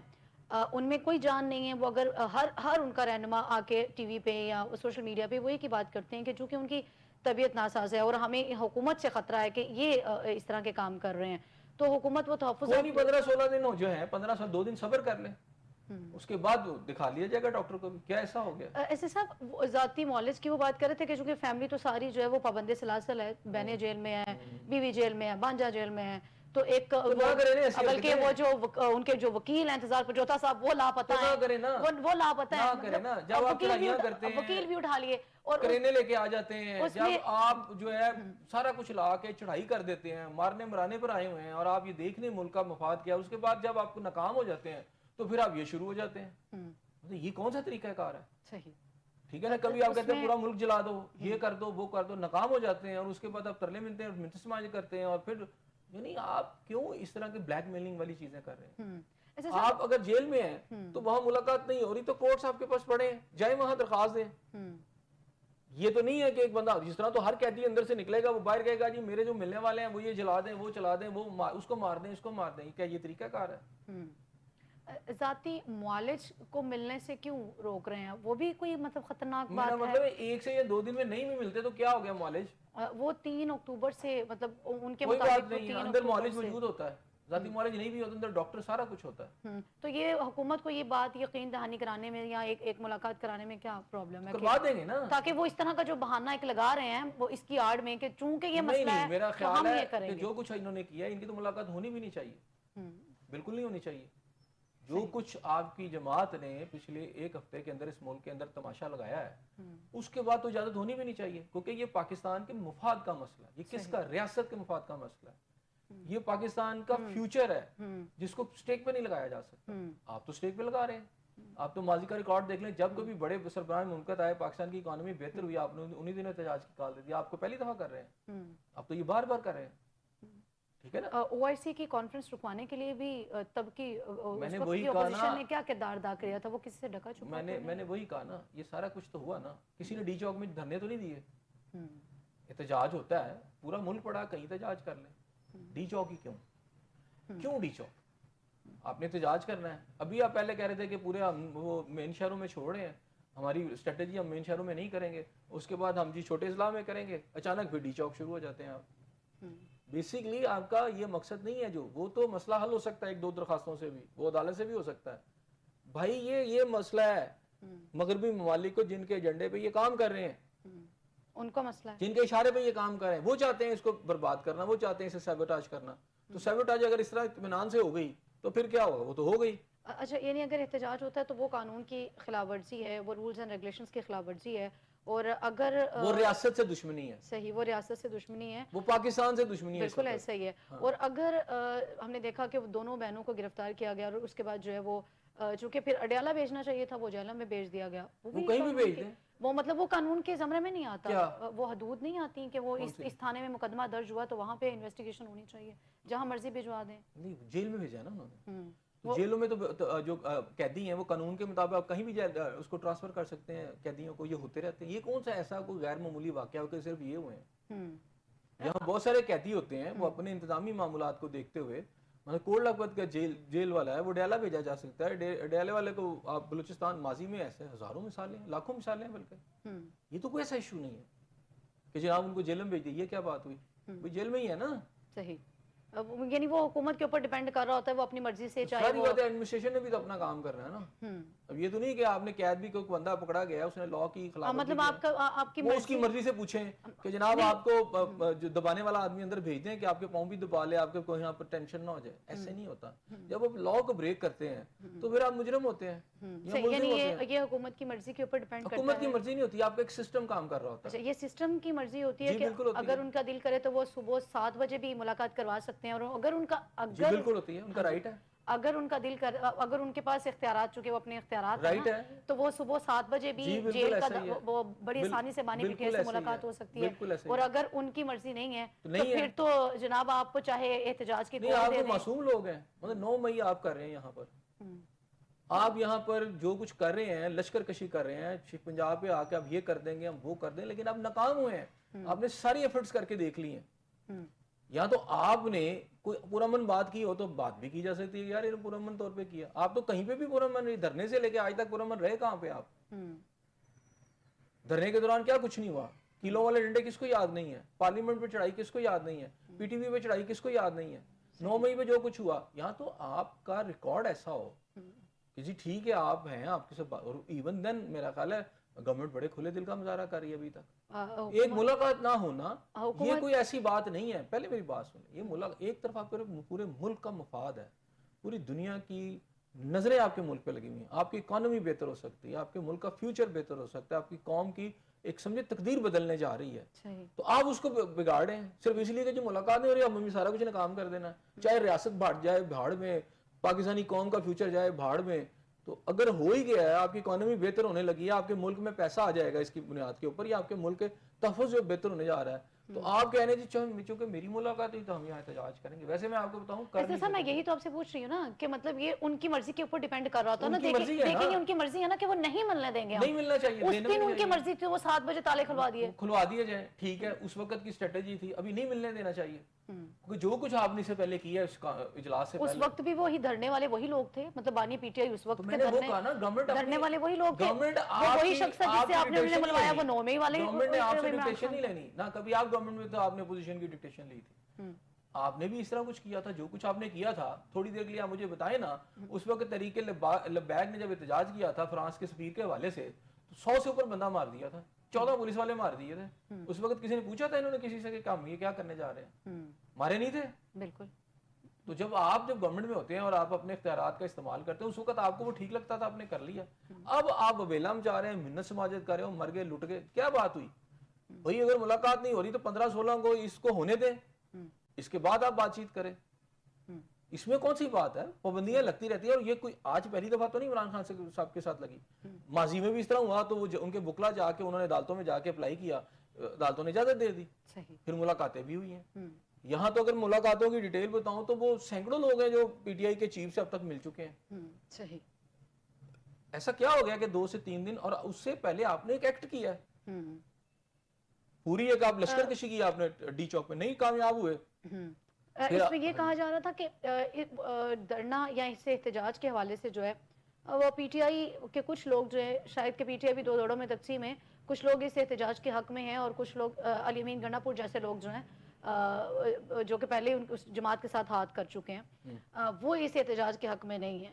ان میں کوئی جان نہیں ہے. وہ اگر ہر ان کا رہنما آ کے ٹی وی پہ یا سوشل میڈیا پہ وہ ایک ہی بات کرتے ہیں کہ چونکہ ان کی طبیعت ناساز ہے اور ہمیں حکومت سے خطرہ ہے کہ یہ اس طرح کے کام کر رہے ہیں, تو حکومت وہ کوئی تحفظات نہیں 15-16 دن جو ہے 15 دن صبر کر لیں, اس کے بعد دکھا لیا جائے گا ڈاکٹر کو بھی. کیا ایسا ہو گیا؟ ایسے صاحب ذاتی معالج کی وہ بات کر رہے تھے کہ چونکہ فیملی تو ساری جو ہے وہ پابند سلاسل ہے, بہنیں جیل میں ہیں, بیوی جیل میں ہے, بانجا جیل میں ہے, تو ایک بلکہ وہ جو ان کے جو وکیل ہیں انتظار پر جوتا صاحب وہ لاپتہ ہیں, وہ لاپتہ ہیں, جب آپ چڑھائیاں کرتے ہیں وکیل بھی اٹھا لیے اور کرینے لے کے آ جاتے ہیں, جب آپ جو ہے سارا کچھ لا کے چڑھائی کر دیتے ہیں, مارنے مرانے پر آئے ہوئے ہیں, اور آپ یہ دیکھنے ملک کا مفاد کیا, اس کے بعد جب آپ کو ناکام ہو جاتے ہیں تو پھر آپ یہ شروع ہو جاتے ہیں. یہ کون سا طریقہ کار ہے؟ صحیح ٹھیک ہے نا, کبھی آپ کہتے ہیں پورا ملک جلا دو, یہ کر دو, وہ کر دو, ناکام ہو جاتے ہیں, اور اس کے بعد آپ ترلے ملتے ہیں, منت سماج کرتے ہیں, اور پھر یعنی آپ کیوں اس طرح کی بلیک میلنگ والی چیزیں کر رہے ہیں؟ آپ اگر جیل میں ہیں تو وہاں ملاقات نہیں ہو رہی تو کورٹس آپ کے پاس پڑے ہیں, جائیں وہاں درخواست دیں. یہ تو نہیں ہے کہ ایک بندہ جس طرح تو ہر قیدی اندر سے نکلے گا وہ باہر کہے گا جی میرے جو ملنے والے ہیں وہ یہ جلا دیں, وہ چلا دیں, وہ اس کو مار دیں, اس کو مار دیں. کیا یہ طریقہ کار ہے؟ ذاتی معالج کو ملنے سے کیوں روک رہے ہیں؟ وہ بھی کوئی مطلب خطرناک میرا بات مطلب ہے 1 سے یا 2 دن میں نہیں بھی ملتے تو کیا ہو گیا معالج؟ وہ 3 اکتوبر سے مطلب ان کے کوئی مطابق بات نہیں, اندر معالج موجود ہوتا ہے, ذاتی معالج نہیں بھی ہوتا, اندر ڈاکٹر سارا کچھ ہوتا ہے. تو یہ حکومت کو یہ بات یقین دہانی کرانے میں یا ایک ملاقات کرانے میں کیا پرابلم ہے؟ کروا دیں گے نا, تاکہ وہ اس طرح کا جو بہانہ ایک لگا رہے ہیں وہ اس کی آڑ میں کہ چونکہ یہ مسئلہ ہے میرا تو ہم خیال یہ ہے کریں کہ گے. جو کچھ انہوں نے کیا ان کی تو ملاقات ہونی بھی نہیں چاہیے, بالکل نہیں ہونی چاہیے. جو کچھ آپ کی جماعت نے پچھلے 1 ہفتے کے اندر اس ملک کے اندر تماشا لگایا ہے اس کے بعد تو اجازت ہونی بھی نہیں چاہیے, کیونکہ یہ پاکستان کے مفاد کا مسئلہ ہے. یہ کس کا؟ ریاست کے مفاد کا مسئلہ ہے. یہ پاکستان کا فیوچر ہے جس کو سٹیک پہ نہیں لگایا جا سکتا. آپ تو سٹیک پہ لگا رہے ہیں. آپ تو ماضی کا ریکارڈ دیکھ لیں, جب کبھی بڑے سربراہ مملکت آئے, پاکستان کی اکانومی بہتر ہوئی, آپ نے انہی دنوں احتجاج کی کال دے دی. آپ کو پہلی دفعہ کر رہے ہیں, آپ تو یہ بار بار کر رہے ہیں. ٹھیک ہے نا, او آئی سی کی کانفرنس رکوانے کے لیے بھی تب کی میں نے اس وقت وہی کی کہا اپوزیشن نا, نے کیا کردار ادا کیا تھا؟ وہ کسی سے ڈھکا چھپا میں نے وہی کہا نا, یہ سارا کچھ تو ہوا نا. کسی نے ڈی چوک میں دھرنے تو نہیں دیے. احتجاج ہوتا ہے, پورا ملک پڑا, کہیں احتجاج کر لیں. ڈی چوک ہی کیوں ڈی چوک؟ آپ نے احتجاج کرنا ہے. ابھی آپ پہلے کہہ رہے تھے کہ پورے وہ مین شہروں میں چھوڑ رہے ہیں, ہماری اسٹریٹجی ہم مین شہروں میں نہیں کریں گے, اس کے بعد ہم جی چھوٹے اضلاع میں کریں گے. اچانک پھر ڈی چوک شروع ہو جاتے ہیں آپ. بیسکلی آپ کا یہ مقصد نہیں ہے. جو وہ تو مسئلہ حل ہو سکتا ہے 1-2 درخواستوں سے بھی, وہ عدالت سے بھی ہو سکتا ہے. بھائی یہ مسئلہ ہے مغربی ممالک کو, جن کے ایجنڈے پہ یہ کام کر رہے ہیں, ان کا مسئلہ ہے, جن کے اشارے پہ یہ کام کر رہے ہیں, وہ چاہتے ہیں اس کو برباد کرنا, وہ چاہتے ہیں اسے سیبوٹاج کرنا. تو سیبوٹاج اگر اس طرح اطمینان سے ہو گئی تو پھر کیا ہوگا؟ وہ تو ہو گئی. اچھا, یعنی اگر احتجاج ہوتا ہے تو وہ قانون کی خلاف ورزی ہے, وہ رولز اینڈ ریگولیشنز کی خلاف ورزی ہے, اور اگر وہ ریاست سے دشمنی ہے. صحیح, وہ ریاست سے دشمنی ہے, وہ پاکستان سے دشمنی ہے. بالکل ایسا ہی ہے. اور اگر ہم نے دیکھا کہ دونوں بہنوں کو گرفتار کیا گیا, اور اس کے بعد جو ہے وہ چونکہ پھر اڈیالہ بھیجنا چاہیے تھا, وہ جہلم میں بھیج دیا گیا. وہ کہیں بھی بھیج دیں, وہ مطلب وہ قانون کے زمرے میں نہیں آتا, وہ حدود نہیں آتی کہ وہ اس تھانے میں مقدمہ درج ہوا تو وہاں پہ انویسٹیگیشن ہونی چاہیے, جہاں مرضی بھجوا دیں. نہیں, جیل میں بھیجا نا انہوں نے. جیلوں میں تو جو قیدی ہیں وہ قانون کے مطابق آپ کہیں بھی اس کو ٹرانسفر کر سکتے ہیں قیدیوں کو. یہ ہوتے رہتے ہیں. یہ کون سا ایسا کوئی غیر معمولی واقعہ ہو کہ صرف یہ ہوئے ہیں؟ یہاں بہت سارے قیدی ہوتے ہیں, وہ اپنے انتظامی معاملات کو دیکھتے ہوئے, مطلب کوٹ لکھپت کا جیل والا ہے وہ ڈیالہ بھیجا جا سکتا ہے. ڈیالے والے کو آپ بلوچستان ماضی میں ایسے ہزاروں مثالیں, لاکھوں مثالیں ہیں بلکہ. یہ تو کوئی ایسا ایشو نہیں ہے کہ جناب ان کو جیل میں بھیج دیں. یہ کیا بات ہوئی؟ وہ جیل میں ہی ہے نا. صحیح, یعنی وہ حکومت کے اوپر ڈیپینڈ کر رہا ہوتا ہے, وہ اپنی مرضی سے چاہے ساری بات ہے. ایڈمنسٹریشن نے بھی تو اپنا کام کرنا ہے نا. اب یہ تو نہیں کہ آپ نے قید بھی کوئی بندہ پکڑا گیا اس نے لاء کی خلاف ورزی مطلب آپ کی اس کی مرضی سے پوچھیں کہ جناب آپ کو جو دبانے والا آدمی اندر بھیج دیں کہ آپ کے پاؤں بھی دبا لے, آپ کے کوئی یہاں پر ٹینشن نہ ہو جائے. ایسے نہیں ہوتا. جب آپ لاء کو بریک کرتے ہیں تو پھر آپ مجرم ہوتے ہیں. یعنی یہ حکومت کی مرضی کے اوپر ڈیپینڈ کرتا ہے. حکومت کی مرضی نہیں ہوتی, آپ کا ایک سسٹم کام کر رہا ہوتا ہے. یہ سسٹم کی مرضی ہوتی ہے کہ اگر ان کا دل کرے تو وہ صبح 7 بجے بھی ملاقات کروا سکتے ہیں, اور اگر ان کا بالکل ہوتی ہے, ان کا رائٹ ہے. اگر ان کا دل کر, اگر ان کے پاس اختیارات, چونکہ وہ اپنے اختیارات ہیں, تو وہ صبح 7 بجے بھی جیل کا وہ بڑی آسانی سے بانی پٹیا سے ملاقات ہو سکتی ہے. اور اگر ان کی مرضی نہیں ہے تو پھر تو جناب آپ چاہے احتجاج کی نہیں, آپ تو معصوم لوگ ہیں. مطلب 9 مئی آپ کر رہے ہیں یہاں پر, آپ یہاں پر جو کچھ کر رہے ہیں, لشکر کشی کر رہے ہیں, پنجاب پہ آ کے آپ یہ کر دیں گے, ہم وہ کر دیں, لیکن آپ ناکام ہوئے ہیں. آپ نے ساری ایفرٹس کر کے دیکھ لی ہیں, یا تو آپ نے کوئی پرامن بات کی ہو تو بات بھی کی جا سکتی ہے یار یہ پرامن طور پہ کیا. آپ تو کہیں پہ بھی پرامن نہیں, دھرنے سے لے کے آج تک پرامن رہے کہاں پہ آپ؟ دھرنے کے دوران کیا کچھ نہیں ہوا؟ کلوں والے ڈنڈے کس کو یاد نہیں ہے؟ پارلیمنٹ پہ چڑھائی کس کو یاد نہیں ہے؟ پی ٹی وی پہ چڑھائی کس کو یاد نہیں ہے؟ 9 مئی پہ جو کچھ ہوا, یہاں تو آپ کا ریکارڈ ایسا ہو کہ جی ٹھیک ہے آپ ہیں, آپ کے ساتھ, اور ایون دین میرا خیال ہے گورنمنٹ بڑے کھلے دل کا مظاہرہ کر رہی ہے ابھی تک. ایک ملاقات نہ ہونا یہ کوئی ایسی بات نہیں ہے. پہلے میری بات سنیں, یہ ملاقات ایک طرف آپ پورے ملک کا مفاد ہے, پوری دنیا کی نظریں آپ کے ملک پہ لگی ہوئی ہیں, آپ کی اکانومی بہتر ہو سکتی ہے, آپ کے ملک کا فیوچر بہتر ہو سکتا ہے, آپ کی قوم کی ایک سمجھے تقدیر بدلنے جا رہی ہے, تو آپ اس کو بگاڑیں صرف اس لیے کہ جو ملاقات نہیں ہو رہی اب ہمیں سارا کچھ ناکام کر دینا ہے, چاہے ریاست بھاڑ جائے بھاڑ میں, پاکستانی قوم کا فیوچر جائے بھاڑ میں. تو اگر ہو ہی گیا ہے, آپ کی اکانومی بہتر ہونے لگی ہے, آپ کے ملک میں پیسہ آ جائے گا اس کی بنیاد کے اوپر, یا آپ کے ملک کے تحفظ جو بہتر ہونے جا رہا ہے, تو آپ کہنے جی چونکہ میری ملاقات ہوئی تو ہم یہاں احتجاج کریں گے. ویسے میں آپ کو بتاؤں کر نہیں سر میں سکتے. یہی تو آپ سے پوچھ رہی ہوں نا کہ مطلب یہ ان کی مرضی کے اوپر ڈیپینڈ کر رہا ہوتا ہے نا, ان کی مرضی ہے نا, دیکھیں ان کی مرضی ہے نا کہ وہ نہیں ملنے دیں گے, نہیں ملنا چاہیے, اس دن ان کی مرضی تھی وہ 7 بجے تالے کھلوا دیے جائیں, ٹھیک ہے, اس وقت کی اسٹریٹجی تھی, ابھی نہیں ملنے دینا چاہیے. کیونکہ جو کچھ آپ نے سے پہلے کیا اس اجلاس سے اس پہلے, وقت بھی وہی دھرنے والے وہی لوگ تھے, مطلب بانی پی ٹی آئی اس وقت میں نے وہ کہا نا دھرنے والے وہی لوگ تھے, گورنمنٹ وہ وہی شخص ہے جس سے آپ نے ملوایا, وہ 9 مئی والے گورنمنٹ نے آپ سے ڈکٹیشن نہیں لینی نا, کبھی آپ گورنمنٹ میں تو آپ نے اپوزیشن کی ڈکٹیشن لی تھی, آپ نے بھی اس طرح کچھ کیا تھا. جو کچھ آپ نے کیا تھا تھوڑی دیر کے لیے آپ مجھے بتائیں نا, اس وقت تحریک لبیک نے جب احتجاج کیا تھا فرانس کے سفیر کے حوالے سے, تو 100 سے اوپر بندہ مار دیا تھا, 14 پولیس والے مار دیے تھے. اس وقت کسی نے پوچھا تھا انہوں نے کسی سے کہ کام یہ کیا کرنے جا رہے ہیں؟ مارے نہیں تھے بالکل. تو جب گورنمنٹ میں ہوتے ہیں اور آپ اپنے اختیارات کا استعمال کرتے ہیں, اس وقت آپ کو وہ ٹھیک لگتا تھا, آپ نے کر لیا. اب آپ وبیلا میں جا رہے ہیں, منت سماجت کر رہے ہو, مر گئے لٹ گئے, کیا بات ہوئی بھائی؟ اگر ملاقات نہیں ہو رہی تو 15-16 کو اس کو ہونے دیں, اس کے بعد آپ بات چیت کریں, اس میں کون سی بات ہے؟ پابندیاں لگتی رہتی ہیں, اور یہ کوئی آج پہلی دفعہ تو نہیں عمران خان صاحب کے ساتھ لگی, ماضی میں بھی اس طرح ہوا, تو وہ ان کے بکلا جا کے انہوں نے عدالتوں میں جا کے اپلائی کیا, عدالتوں نے اجازت دے دی, پھر ملاقاتیں بھی ہوئی ہیں. یہاں تو اگر ملاقاتوں کی ڈیٹیل بتاؤں تو وہ سینکڑوں لوگ ہیں جو پی ٹی آئی کے چیف سے اب تک مل چکے ہیں. صحیح. ایسا کیا ہو گیا کہ 2 سے 3 دن, اور اس سے پہلے آپ نے ایک ایکٹ کیا ہے پوری, ایک آپ لشکر کشی کی آپ نے ڈی چوک میں, نہیں کامیاب ہوئے. اس میں یہ کہا جا رہا تھا کہ دھرنا یا اس سے احتجاج کے حوالے سے جو ہے وہ پی ٹی آئی کے کچھ لوگ جو ہے, شاید کہ پی ٹی آئی بھی 2 دھڑوں میں تقسیم ہے, کچھ لوگ اس احتجاج کے حق میں ہیں اور کچھ لوگ علی امین گنڈا پور جیسے لوگ جو ہیں جو کہ پہلے اس جماعت کے ساتھ ہاتھ کر چکے ہیں, وہ اس احتجاج کے حق میں نہیں ہیں.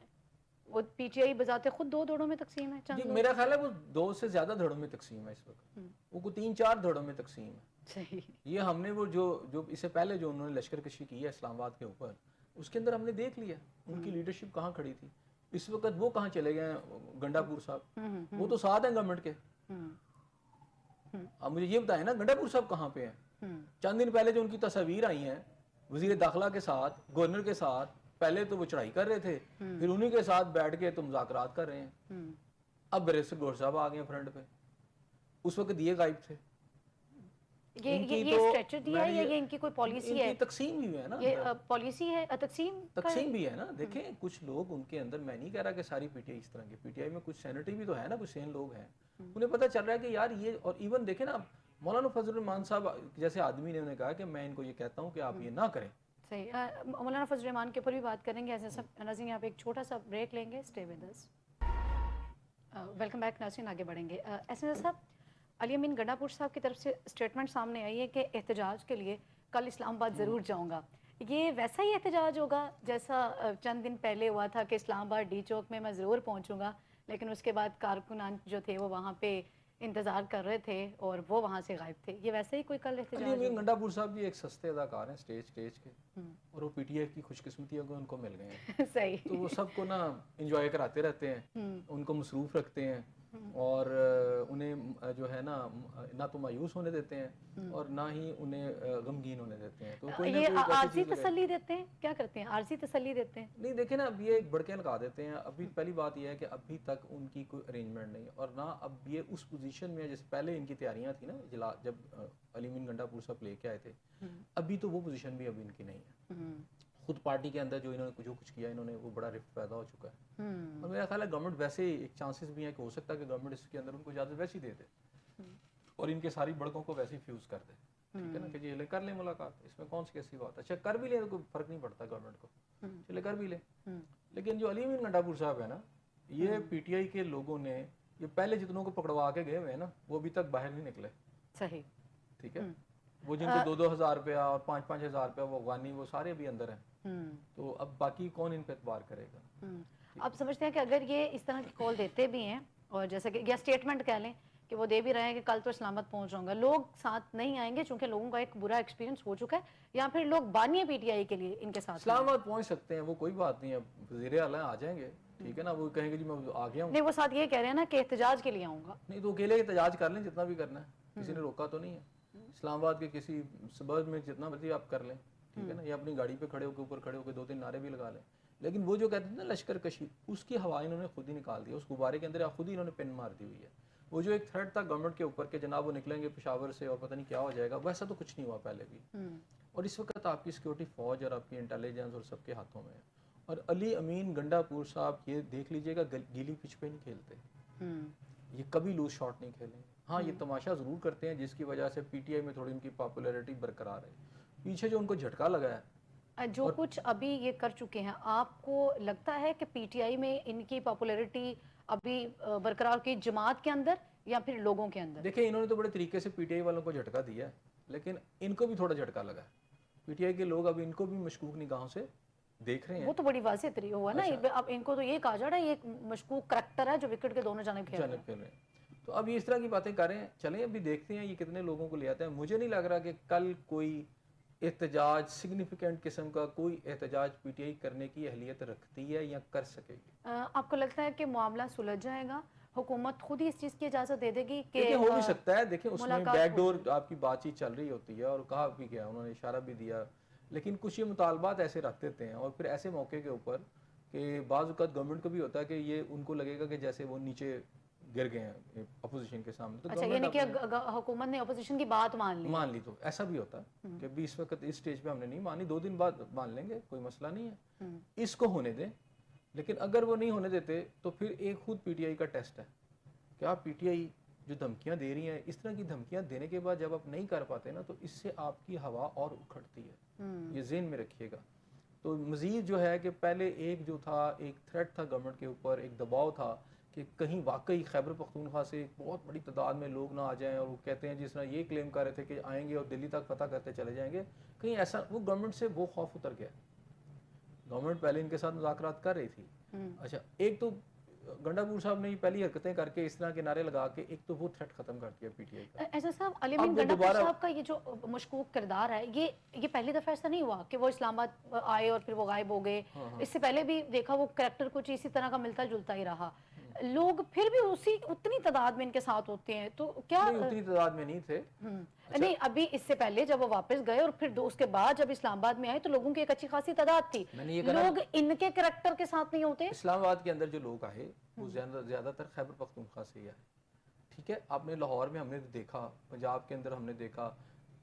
وہ پی ٹی آئی بذات خود 2 دھڑوں میں تقسیم ہے. جی میرا خیال ہے وہ 2 سے زیادہ دھڑوں میں تقسیم ہے اس وقت, وہ کوئی 3-4 دھڑوں میں تقسیم ہے. صحیح. یہ ہم نے وہ جو اس سے پہلے جو انہوں نے لشکر کشی کی ہے اسلام آباد کے اوپر, اس کے اندر ہم نے دیکھ لیا ان کی لیڈرشپ کہاں کھڑی تھی. اس وقت وہ کہاں چلے گئے ہیں گنڈا پور صاحب, وہ تو ساتھ ہیں گورنمنٹ کے. اب مجھے یہ بتائیں نا گنڈا پور صاحب کہاں پہ ہیں؟ چند دن پہلے جو ان کی تصاویر آئی ہیں وزیر داخلہ کے ساتھ, گورنر کے ساتھ, پہلے تو وہ چڑھائی کر رہے تھے, پھر انہی کے ساتھ بیٹھ کے تو مذاکرات کر رہے ہیں. اب بیرسٹر گور صاحب آ گئے ہیں فرنٹ پہ, اس وقت یہ غائب تھے. یہ اسٹریٹجی ہے یا یہ ان کی کوئی پالیسی ہے؟ ان کی تقسیم بھی ہے نا, یہ پالیسی ہے, تقسیم بھی ہے نا. دیکھیں کچھ لوگ ان کے اندر, میں نہیں کہہ رہا کہ ساری پی ٹی آئی اس طرح کی, پی ٹی آئی میں کچھ سینیٹری بھی تو ہے نا, کچھ سین لوگ ہیں, انہیں پتہ چل رہا ہے کہ یار یہ, اور ایون دیکھیں نا مولانا فضل الرحمان صاحب جیسے آدمی نے انہیں کہا کہ میں ان کو یہ کہتا ہوں کہ آپ یہ نہ کریں. صحیح. مولانا فضل الرحمان کے اوپر بھی بات کریں گے. ایسا ناظرین آپ ایک چھوٹا سا بریک لیں گے, stay with us. Welcome back ناظرین, آگے بڑھیں گے. ایسا صاحب, علی امین گنڈا پور صاحب کی طرف سے اسٹیٹمنٹ سامنے آئی ہے کہ احتجاج کے لیے کل اسلام آباد ضرور جاؤں گا. یہ ویسا ہی احتجاج ہوگا جیسا چند دن پہلے ہوا تھا کہ اسلام آباد ڈی چوک میں ضرور پہنچوں گا, لیکن اس کے بعد کارکنان جو تھے وہ وہاں پہ انتظار کر رہے تھے اور وہ وہاں سے غائب تھے. یہ ویسے ہی کوئی کل احتجاج ہوگا؟ علی امین گنڈا پور صاحب بھی ایک سستے اداکار ہیں اسٹیج کے, اور وہ پی ٹی آئی کی خوش قسمتی ہے کہ ان کو مل گئے ہیں. صحیح. تو وہ سب کو نا انجوائے کراتے رہتے ہیں, ان کو مصروف رکھتے ہیں, اور انہیں جو ہے نا نہ تو مایوس ہونے دیتے ہیں اور نہ ہی انہیں غمگین ہونے دیتے ہیں. تو یہ عارضی تسلی دیتے ہیں, کیا کرتے ہیں, عارضی تسلی دیتے ہیں؟ نہیں دیکھیں نا, اب یہ ایک بڑکے لگا دیتے ہیں. ابھی پہلی بات یہ ہے کہ ابھی تک ان کی کوئی ارینجمنٹ نہیں, اور نہ اب یہ اس پوزیشن میں جیسے پہلے ان کی تیاریاں تھیں نا جب علی امین گنڈا پور صاحب لے کے آئے تھے, ابھی تو وہ پوزیشن بھی ابھی ان کی نہیں ہے. خود پارٹی کے اندر جو انہوں نے جو کچھ کیا انہوں نے, وہ بڑا رفٹ پیدا ہو چکا ہے. اور میرا خیال ہے گورنمنٹ ویسے ہی ایک چانسز بھی ہیں کہ ہو سکتا ہے کہ گورنمنٹ اس کے اندر ان کو اجازت ویسی دے دے اور ان کے ساری بڑکوں کو ویسے ہی فیوز کر دے. ٹھیک ہے نا, کہ جی لے کر لیں ملاقات, اس میں کون سی کیسی بات ہے, اچھا کر بھی لیں تو کوئی فرق نہیں پڑتا گورنمنٹ کو, چلے کر بھی لیں. لیکن جو علی امین گنڈا پور صاحب ہے نا, یہ پی ٹی آئی کے لوگوں نے یہ پہلے جتنوں کو پکڑوا کے گئے ہوئے ہیں نا, وہ ابھی تک باہر نہیں نکلے. صحیح. ٹھیک ہے, وہ جن کو 2,000 روپیہ اور 5,000 روپیہ وہ افغانی, وہ سارے بھی اندر ہیں. تو اب باقی کون ان پہ اعتبار کرے گا. آپ سمجھتے ہیں کہ اگر یہ اس طرح کی کال دیتے بھی ہیں, اور جیسے کہ یا اسٹیٹمنٹ کہہ لیں کہ وہ دے بھی رہے ہیں کہ کل تو اسلام آباد پہنچ جاؤں گا, لوگ ساتھ نہیں آئیں گے چونکہ لوگوں کا ایک برا ایکسپیرینس ہو چکا ہے, یا پھر لوگ بانی پی ٹی آئی کے لیے ان کے ساتھ اسلام آباد پہنچ سکتے ہیں, وہ کوئی بات نہیں ہے, وزیر اعلیٰ آ جائیں گے, ٹھیک ہے نا, وہ کہیں گے جی میں آ گیا ہوں. نہیں, وہ ساتھ یہ کہہ رہے ہیں نا کہ احتجاج کے لیے آؤں گا. نہیں تو اکیلے احتجاج کر لیں جتنا بھی کرنا ہے, کسی نے روکا تو نہیں ہے. اسلام آباد کے کسی سبرب میں جتنا مرضی آپ کر لیں, ٹھیک ہے نا, یا اپنی گاڑی پہ کھڑے ہو کے اوپر کھڑے ہو کے 2-3 نعرے بھی لگا لیں. لیکن وہ جو کہتے ہیں نا لشکر کشی, اس کی ہوا انہوں نے خود ہی نکال دیا, اس غبارے کے اندر خود ہی انہوں نے پن مار دی ہوئی ہے. وہ جو ایک تھریٹ تھا گورنمنٹ کے اوپر کہ جناب وہ نکلیں گے پشاور سے اور پتہ نہیں کیا ہو جائے گا, ویسا تو کچھ نہیں ہوا پہلے بھی. اور اس وقت آپ کی سیکورٹی فوج اور آپ کی انٹیلیجنس اور سب کے ہاتھوں میں ہے. اور علی امین گنڈا پور صاحب یہ دیکھ لیجئے گا گیلی پچ پہ نہیں کھیلتے, یہ کبھی لوز شاٹ نہیں کھیلیں. ہاں یہ تماشا ضرور کرتے ہیں جس کی وجہ سے پی ٹی آئی میں تھوڑی ان کی پاپولیرٹی برقرار ہے. پیچھے جو ان کو جھٹکا لگا ہے, جو کچھ ابھی یہ کر چکے ہیں, آپ کو لگتا ہے کہ پی ٹی آئی میں ان کی پاپولیرٹی ابھی برقرار کی جماعت کے اندر یا پھر لوگوں کے اندر؟ دیکھیں انہوں نے تو بڑے طریقے سے پی ٹی آئی والوں کو جھٹکا دیا ہے, لیکن ان کو بھی تھوڑا جھٹکا لگا ہے. پی ٹی آئی کے لوگ اب ان کو بھی مشکوک نگاہوں سے دیکھ رہے ہیں. وہ تو بڑی واضح طریقہ ہوا نا, اب ان کو تو یہ کہا جا رہا ہے یہ ایک مشکوک کریکٹر ہے جو وکٹ کے دونوں جانب کھیل رہے ہیں. تو اب یہ اس طرح کی باتیں کریں, چلیں ابھی دیکھتے ہیں یہ کتنے لوگوں کو لے آتے ہیں. مجھے نہیں لگ رہا کہ کل کوئی احتجاج سگنیفیکنٹ قسم کا کوئی احتجاج پی ٹی آئی کرنے کی اہلیت رکھتی ہے یا کر سکے گی. آپ کو لگتا ہے کہ معاملہ سلجھ جائے گا, حکومت خود ہی اس چیز کی اجازت دے دے گی کہ ہو بھی سکتا ہے. دیکھیں اس میں بیک ڈور آپ کی بات چیت چل رہی ہوتی ہے اور کہا بھی گیا, انہوں نے اشارہ بھی دیا, لیکن کچھ یہ مطالبات ایسے رکھ دیتے ہیں اور پھر ایسے موقع کے اوپر کہ بعض اوقات گورنمنٹ کو بھی ہوتا ہے کہ یہ ان کو لگے گا کہ جیسے وہ نیچے گر گئے ہیں اپوزیشن کے سامنے. تو اچھا, یعنی کہ حکومت نے اپوزیشن کی بات مان لی تو ایسا بھی ہوتا ہے کہ ابھی اس وقت اس سٹیج پہ ہم نے نہیں مانی, 2 دن بعد مان لیں گے, کوئی مسئلہ نہیں ہے, اس کو ہونے دیں. لیکن اگر وہ نہیں ہونے دیتے تو پھر ایک خود پی ٹی آئی کا ٹیسٹ ہے کہ آپ پی ٹی آئی جو دھمکیاں دے رہی ہیں, اس طرح کی دھمکیاں دینے کے بعد جب آپ نہیں کر پاتے نا تو اس سے آپ کی ہوا اور اکھڑتی ہے, یہ ذہن میں رکھیے گا. تو مزید جو ہے کہ پہلے ایک جو تھا ایک تھریٹ تھا گورنمنٹ کے اوپر, ایک دباؤ تھا کہ کہیں واقعی خیبر پختونخوا سے ایک بہت بڑی تعداد میں لوگ نہ آ جائیں, اور وہ کہتے ہیں جس طرح یہ کلیم کر رہے تھے کہ آئیں گے اور دلی تک فتح کرتے چلے جائیں گے, کہیں ایسا وہ گورنمنٹ سے وہ خوف اتر گیا. گورنمنٹ پہلے ان کے ساتھ مذاکرات کر رہی تھی. اچھا, ایک تو گنڈا پور صاحب نے پہلی حرکتیں کر کے اس طرح کے نعرے لگا کے ایک تو وہ تھریٹ ختم کر دیا پی ٹی آئی کا. ایسا صاحب, علی امین گنڈا پور صاحب کا یہ جو مشکوک کردار ہے, یہ پہلی دفعہ ایسا نہیں ہوا کہ وہ اسلام آباد آئے اور پھر وہ غائب ہو گئے. اس سے پہلے بھی دیکھا وہ کریکٹر کچھ اسی طرح کا ملتا جلتا ہی رہا, لوگ پھر بھی اتنی تعداد میں ان کے ساتھ ہوتے ہیں. تو کیا اتنی تعداد میں نہیں تھے, نہیں ابھی اس سے پہلے جب وہ واپس گئے اور پھر اس کے بعد جب اسلام آباد میں آئے تو لوگوں کی ایک اچھی خاصی تعداد تھی, لوگ ان کے کریکٹر کے ساتھ نہیں ہوتے. اسلام آباد کے اندر جو لوگ آئے وہ زیادہ تر خیبر پختونخوا سے ہی آئے. ٹھیک ہے, آپ نے لاہور میں ہم نے دیکھا, پنجاب کے اندر ہم نے دیکھا,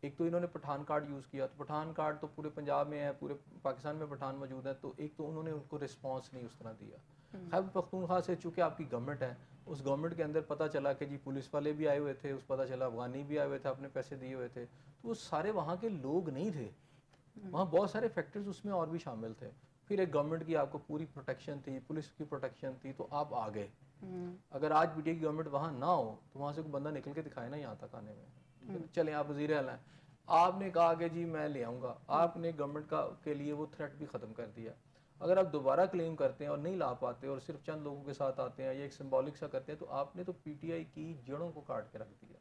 ایک تو انہوں نے پٹھان کارڈ یوز کیا, تو پٹھان کارڈ تو پورے پنجاب میں ہے, پورے پاکستان میں پٹھان موجود ہے, تو ایک تو انہوں نے ان کو رسپانس نہیں اس طرح دیا. خیبر پختونخوا سے چونکہ آپ کی گورنمنٹ ہے, اس گورنمنٹ کے اندر پتہ چلا کہ جی پولیس والے بھی آئے ہوئے تھے, اس پتہ چلا افغانی بھی آئے ہوئے تھے, اپنے پیسے دیے ہوئے تھے, تو وہ سارے وہاں کے لوگ نہیں تھے, وہاں بہت سارے فیکٹرز اس میں اور بھی شامل تھے. پھر ایک گورنمنٹ کی آپ کو پوری پروٹیکشن تھی, پولیس کی پروٹیکشن تھی, تو آپ آ گئے. اگر آج پی ٹی آئی کی گورنمنٹ وہاں نہ ہو تو وہاں سے کوئی بندہ نکل کے دکھائے نا یہاں تک آنے میں. چلیں آپ وزیر اعلیٰ ہیں, آپ نے کہا کہ جی میں لے آؤں گا, آپ نے گورنمنٹ کے لیے وہ تھریٹ بھی ختم کر دیا. اگر آپ دوبارہ کلیم کرتے ہیں اور نہیں لا پاتے اور صرف چند لوگوں کے ساتھ آتے ہیں یا ایک سمبولک سا کرتے ہیں, تو آپ نے تو پی ٹی آئی کی جڑوں کو کاٹ کے رکھ دیا.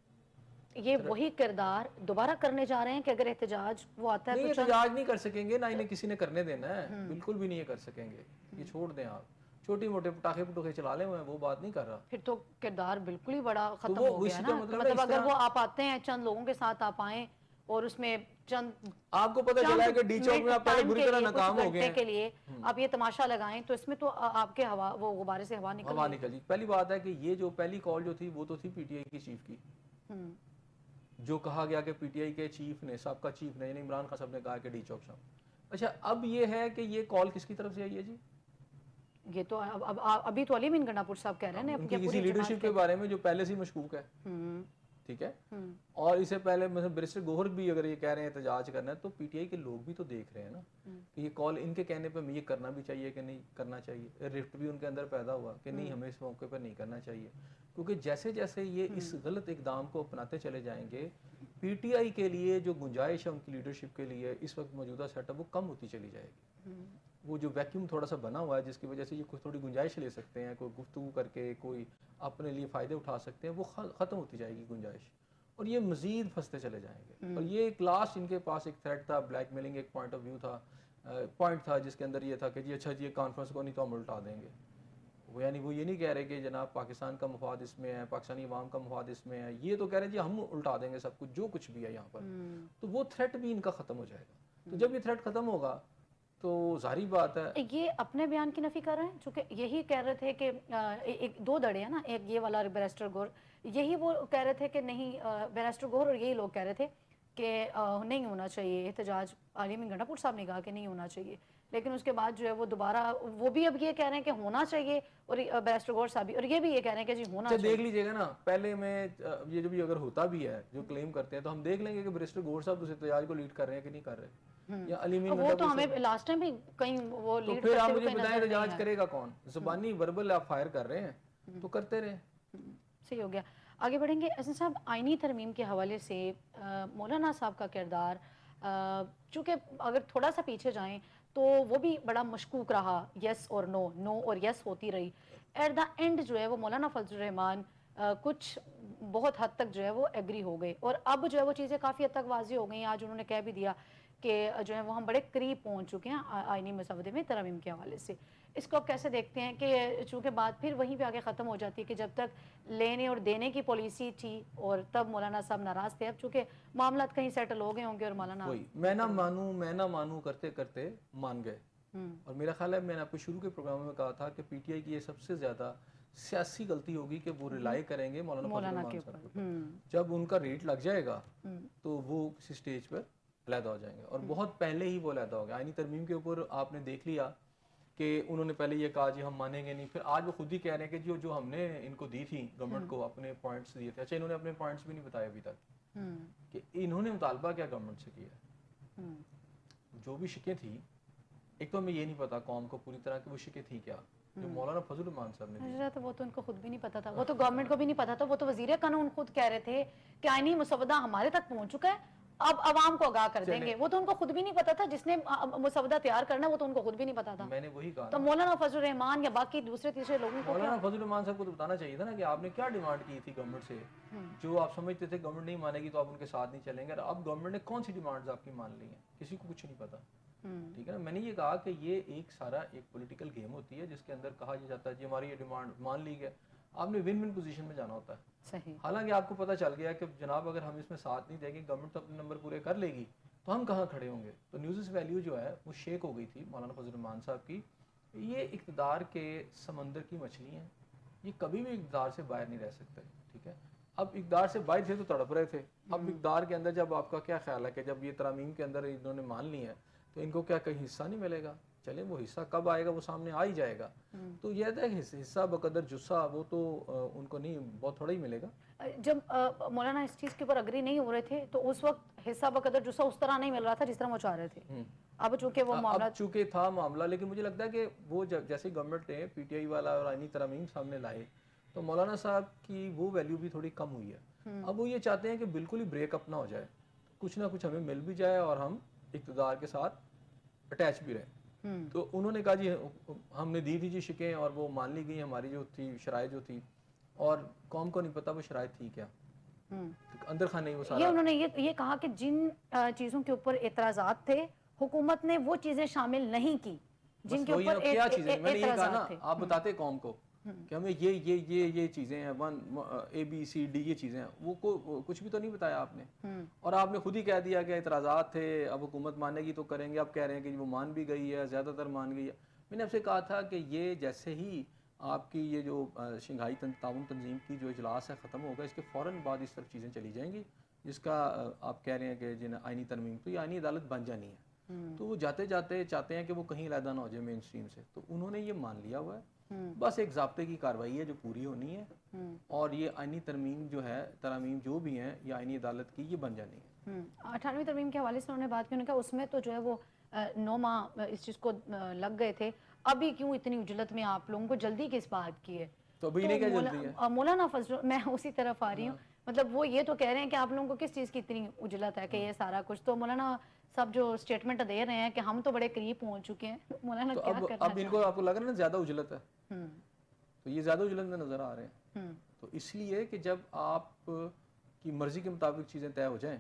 یہ وہی کردار دوبارہ کرنے جا رہے ہیں کہ اگر احتجاج وہ آتا ہے نہیں, احتجاج نہیں کر سکیں گے, نہ انہیں کسی نے کرنے دینا ہے, بالکل بھی نہیں کر سکیں گے. یہ چھوڑ دیں آپ, چھوٹی موٹے پٹاخے چلا لیں, میں وہ بات نہیں کر رہا. پھر تو کردار بالکل ہی بڑا ختم ہو گیا نا. مطلب اگر وہ آپ آتے ہیں چند لوگوں کے ساتھ آپ آئیں اور اس میں چند آپ کو پتہ چلا ہے کہ ڈی چوک میں آپ پہلے بری طرح ناکام ہو گئے کے لیے آپ یہ تماشا لگائیں, تو اس میں تو آپ کے ہوا وہ غبارے سے ہوا نکل. پہلی بات ہے کہ یہ جو پہلی کال جو تھی وہ تو تھی پی ٹی آئی کی چیف کی, جو کہا گیا کہ پی ٹی آئی کے چیف نے, سابقہ چیف نے, یعنی عمران خان صاحب نے کہا کہ ڈی چوک شام. اچھا, اب یہ ہے کہ یہ کال کس کی طرف سے آئی ہے جی؟ یہ تو ابھی تو علی امین گنڈا پور صاحب کہہ رہے ہیں ان کی کسی لیڈرشپ کے بارے میں جو پہلے سے مشکوک ہے. ٹھیک ہے. اور اس سے پہلے مثلا بیرسٹر گوہر بھی اگر یہ کہہ رہے ہیں احتجاج کرنا ہے تو پی ٹی آئی کے لوگ بھی تو دیکھ رہے ہیں نا کہ یہ کال ان کے کہنے پہ یہ کرنا بھی چاہیے کہ نہیں کرنا چاہیے. رفٹ بھی ان کے اندر پیدا ہوا کہ نہیں ہمیں اس موقع پر نہیں کرنا چاہیے, کیونکہ جیسے جیسے یہ اس غلط اقدام کو اپناتے چلے جائیں گے پی ٹی آئی کے لیے جو گنجائش ہے ان کی لیڈرشپ کے لیے اس وقت موجودہ سیٹ اپ وہ کم ہوتی چلی جائے گی. وہ جو ویکیوم تھوڑا سا بنا ہوا ہے جس کی وجہ سے یہ تھوڑی گنجائش لے سکتے ہیں, کوئی گفتگو کر کے کوئی اپنے لیے فائدے اٹھا سکتے ہیں, وہ ختم ہوتی جائے گی گنجائش, اور یہ مزید پھنستے چلے جائیں گے. اور یہ ایک لاسٹ ان کے پاس ایک تھریٹ تھا, بلیک میلنگ ایک پوائنٹ آف ویو تھا, پوائنٹ تھا جس کے اندر یہ تھا کہ جی اچھا جی یہ کانفرنس کو نہیں تو ہم الٹا دیں گے. وہ یعنی وہ یہ نہیں کہہ رہے کہ جناب پاکستان کا مفاد اس میں ہے, پاکستانی عوام کا مفاد اس میں ہے, یہ تو کہہ رہے ہیں جی ہم الٹا دیں گے سب کچھ جو کچھ بھی ہے یہاں پر. تو وہ تھریٹ بھی ان کا ختم ہو جائے گا. تو جب یہ تھریٹ ختم ہوگا تو ظاہری بات ہے یہ اپنے بیان کی نفی کر رہے ہیں, چونکہ یہی کہہ رہے تھے کہ ایک دو دڑے ہیں نا, ایک یہ والا بیرسٹر گور, یہی وہ کہہ رہے تھے کہ نہیں, بیرسٹر گور اور یہی لوگ کہہ رہے تھے کہ نہیں ہونا چاہیے احتجاج. عالمی گنڈا پور صاحب نے کہا کہ نہیں ہونا چاہیے, لیکن اس کے بعد جو ہے وہ دوبارہ وہ بھی اب یہ کہہ رہے ہیں کہ ہونا چاہیے, اور بیرسٹر گور صاحب بھی, اور یہ بھی یہ کہہ رہے ہیں کہ جی ہونا چاہیے. دیکھ لیجیے گا نا, پہلے میں یہ جو بھی اگر ہوتا بھی ہے جو کلیم کرتے ہیں تو ہم دیکھ لیں گے کہ بیرسٹر گور صاحب اس احتجاج کو لیڈ کر رہے ہیں کہ نہیں کر رہے, یا علیمین وہ تو ہمیں لاسٹ ٹائم بھی کہیں وہ تو لیڈ پھر آپ کرتے مجھے ہوئے بتائیں نظر احتجاج نہیں کرے گا کون؟ زبانی وربل آپ فائر کر رہے ہیں تو کرتے رہیں. صحیح ہو گیا. آگے بڑھیں گے. احسن صاحب, آئینی ترمیم کے حوالے سے مولانا صاحب کا کردار, چونکہ اگر تھوڑا سا پیچھے جائیں تو وہ بھی بڑا مشکوک رہا, یس اور نو, نو اور یس ہوتی رہی. ایٹ دا اینڈ جو ہے وہ مولانا فضل الرحمان کچھ بہت حد تک جو ہے وہ ایگری ہو گئے, اور اب جو ہے وہ چیزیں کافی حد تک واضح ہو گئی. آج انہوں نے کہہ بھی دیا کہ جو ہے وہ ہم بڑے قریب پہنچ چکے ہیں آئینی مسودے میں ترمیم کے حوالے سے. اس کو آپ کیسے دیکھتے ہیں کہ چونکہ بات پھر وہیں پہ آگے ختم ہو جاتی ہے کہ جب تک لینے اور دینے کی پالیسی تھی اور تب مولانا صاحب ناراض تھے, اب چونکہ معاملات کہیں سیٹل ہو گئے ہوں گے اور مولانا وہی میں نہ مانوں کرتے کرتے مان گئے. اور میرا خیال ہے میں نے آپ کو شروع کے پروگرام میں کہا تھا کہ پی ٹی آئی کی یہ سب سے زیادہ سیاسی غلطی ہوگی کہ وہ ریلائی کریں گے مولانا فضل الرحمان صاحب کے اوپر. جب ان کا ریٹ لگ جائے گا تو وہ کسی سٹیج پر علیحدہ ہو جائیں گے, اور بہت پہلے ہی وہ علیحدہ ہو گیا. آئینی ترمیم کے اوپر آپ نے دیکھ لیا کہ انہوں نے پہلے یہ کہا جی ہم مانیں گے نہیں, پھر آج وہ خود ہی کہہ رہے ہیں کہ جو ہم نے ان کو دی تھی گورنمنٹ کو اپنے پوائنٹس دیے تھے. اچھا انہوں نے اپنے پوائنٹس بھی نہیں بتائے ابھی تک کہ انہوں نے مطالبہ کیا گورنمنٹ سے کیا ہے. جو بھی شکیں تھی, ایک تو ہمیں یہ نہیں پتا قوم کو پوری طرح کہ وہ شکیں تھی کیا جو مولانا فضل الرحمان صاحب نے دی. وہ تو ان کو خود بھی نہیں پتا تھا, وہ تو گورنمنٹ کو بھی نہیں پتا تھا. وہ تو وزیر قانون خود کہہ رہے تھے کہ آئینی مسودہ ہمارے تک پہنچ چکا ہے, اب عوام کو آگاہ کر دیں گے. وہ تو ان کو خود بھی نہیں پتا تھا, جس نے مسودہ تیار کرنا وہ تو ان کو خود بھی نہیں پتا تھا. میں نے وہی کہا تو مولانا فضل الرحمان یا باقی دوسرے تیسرے لوگوں کو مولانا فضل الرحمان صاحب کو تو بتانا چاہیے تھا نا کہ آپ نے کیا ڈیمانڈ کی تھی گورنمنٹ سے, جو آپ سمجھتے تھے گورنمنٹ نہیں مانے گی تو آپ ان کے ساتھ نہیں چلیں گے. اب گورنمنٹ نے کون سی ڈیمانڈز آپ کی مان لی ہیں, کسی کو کچھ نہیں پتا. ٹھیک ہے نا, میں نے یہ کہا کہ یہ ایک سارا ایک پولیٹیکل گیم ہوتی ہے جس کے اندر کہا جاتا ہے جی ہماری یہ ڈیمانڈ مان لی گیا. آپ نے ون ون پوزیشن میں جانا ہوتا ہے. حالانکہ آپ کو پتہ چل گیا کہ جناب اگر ہم اس میں ساتھ نہیں دیں گے, گورنمنٹ تو اپنے نمبر پورے کر لے گی, تو ہم کہاں کھڑے ہوں گے. تو نیوزز ویلیو جو ہے وہ شیک ہو گئی تھی مولانا فضل الرحمان صاحب کی. یہ اقتدار کے سمندر کی مچھلی ہیں, یہ کبھی بھی اقتدار سے باہر نہیں رہ سکتے. ٹھیک ہے, اب اقتدار سے باہر تھے تو تڑپ رہے تھے, اب اقتدار کے اندر جب آپ کا کیا خیال ہے کہ جب یہ ترامیم کے اندر انہوں نے مان لی ہے تو ان کو کیا کہیں حصہ نہیں ملے گا. چلیں وہ حصہ کب آئے گا وہ سامنے آ ہی جائے گا. تو یہ ہے حصہ بقدر جسہ وہ تو ان کو نہیں, بہت تھوڑا ہی ملے گا. جب مولانا اس چیز کے اوپر اگری نہیں ہو رہے تھے تو اس وقت حصہ بقدر جسہ اس طرح نہیں مل رہا تھا جس طرح وہ چاہ رہے تھے. اب چونکہ وہ معاملہ چونکہ تھا معاملہ, لیکن مجھے لگتا ہے کہ وہ جیسے گورنمنٹ نے پی ٹی آئی والا اور آئینی ترامیم سامنے لائے تو مولانا صاحب کی وہ ویلیو بھی تھوڑی کم ہوئی ہے. اب وہ یہ چاہتے ہیں کہ بالکل ہی بریک اپ نہ ہو جائے, کچھ نہ کچھ ہمیں مل بھی جائے اور ہم اقتدار کے ساتھ اٹیچ بھی رہیں. تو انہوں نے کہا جی ہم نے دی تھی جی شکیں اور وہ مان لی گئی ہماری جو تھی شرائط جو تھی, اور قوم کو نہیں پتا وہ شرائط تھی کیا, اندر خانے وہ سارا. یہ انہوں نے یہ کہا کہ جن چیزوں کے اوپر اعتراضات تھے حکومت نے وہ چیزیں شامل نہیں کی جن کے اوپر کیا چیزیں, میں نے یہ کہا نا تھے. آپ بتاتے قوم کو کہ ہمیں یہ چیزیں ہیں, اے بی سی ڈی یہ چیزیں ہیں, وہ کچھ بھی تو نہیں بتایا آپ نے. اور آپ نے خود ہی کہہ دیا کہ اعتراضات تھے, اب حکومت مانے گی تو کریں گے. اب کہہ رہے ہیں کہ وہ مان بھی گئی ہے, زیادہ تر مان گئی ہے. میں نے آپ سے کہا تھا کہ یہ جیسے ہی آپ کی یہ جو شنگھائی تعاون تنظیم کی جو اجلاس ہے ختم ہوگا, اس کے فوراً بعد اس طرف چیزیں چلی جائیں گی, جس کا آپ کہہ رہے ہیں کہ آئینی ترمیم, تو یہ آئینی عدالت بن جانی ہے. تو وہ جاتے جاتے چاہتے ہیں کہ وہ کہیں علیحدہ نہ ہو جائے مین اسٹریم سے، تو انہوں نے یہ مان لیا ہوا ہے، بس ایک ضابطے کی کارروائی ہے جو پوری ہونی ہے، اور یہ آئینی ترمیم جو ہے، ترامیم جو بھی ہیں یا آئینی عدالت کی، یہ بن جانی ہے۔ 98ویں ترمیم کے حوالے سے انہوں نے بات کی، انہوں نے کہا اس میں تو جو ہے وہ 9 ماہ اس چیز کو لگ گئے تھے، ابھی کیوں اتنی اجلت میں آپ لوگوں کو جلدی کس بات کی ہے؟ تو ابھی انہیں کیا جلدی ہے؟ مولانا فضل، میں اسی طرف آ رہی ہوں، مطلب وہ یہ تو کہہ رہے ہیں کہ آپ لوگوں کو کس چیز کی اتنی اجلت ہے کہ یہ سارا کچھ، تو مولانا صاحب جو سٹیٹمنٹ دے رہے ہیں کہ ہم تو بڑے قریب پہنچ چکے ہیں، مولانا تو کیا کرنا اب ان کو آپ کو لگ رہا ہے نا زیادہ اجلت ہے، تو یہ زیادہ اجلت میں نظر آ رہے ہیں، تو اس لیے کہ جب آپ کی مرضی کے مطابق چیزیں طے ہو جائیں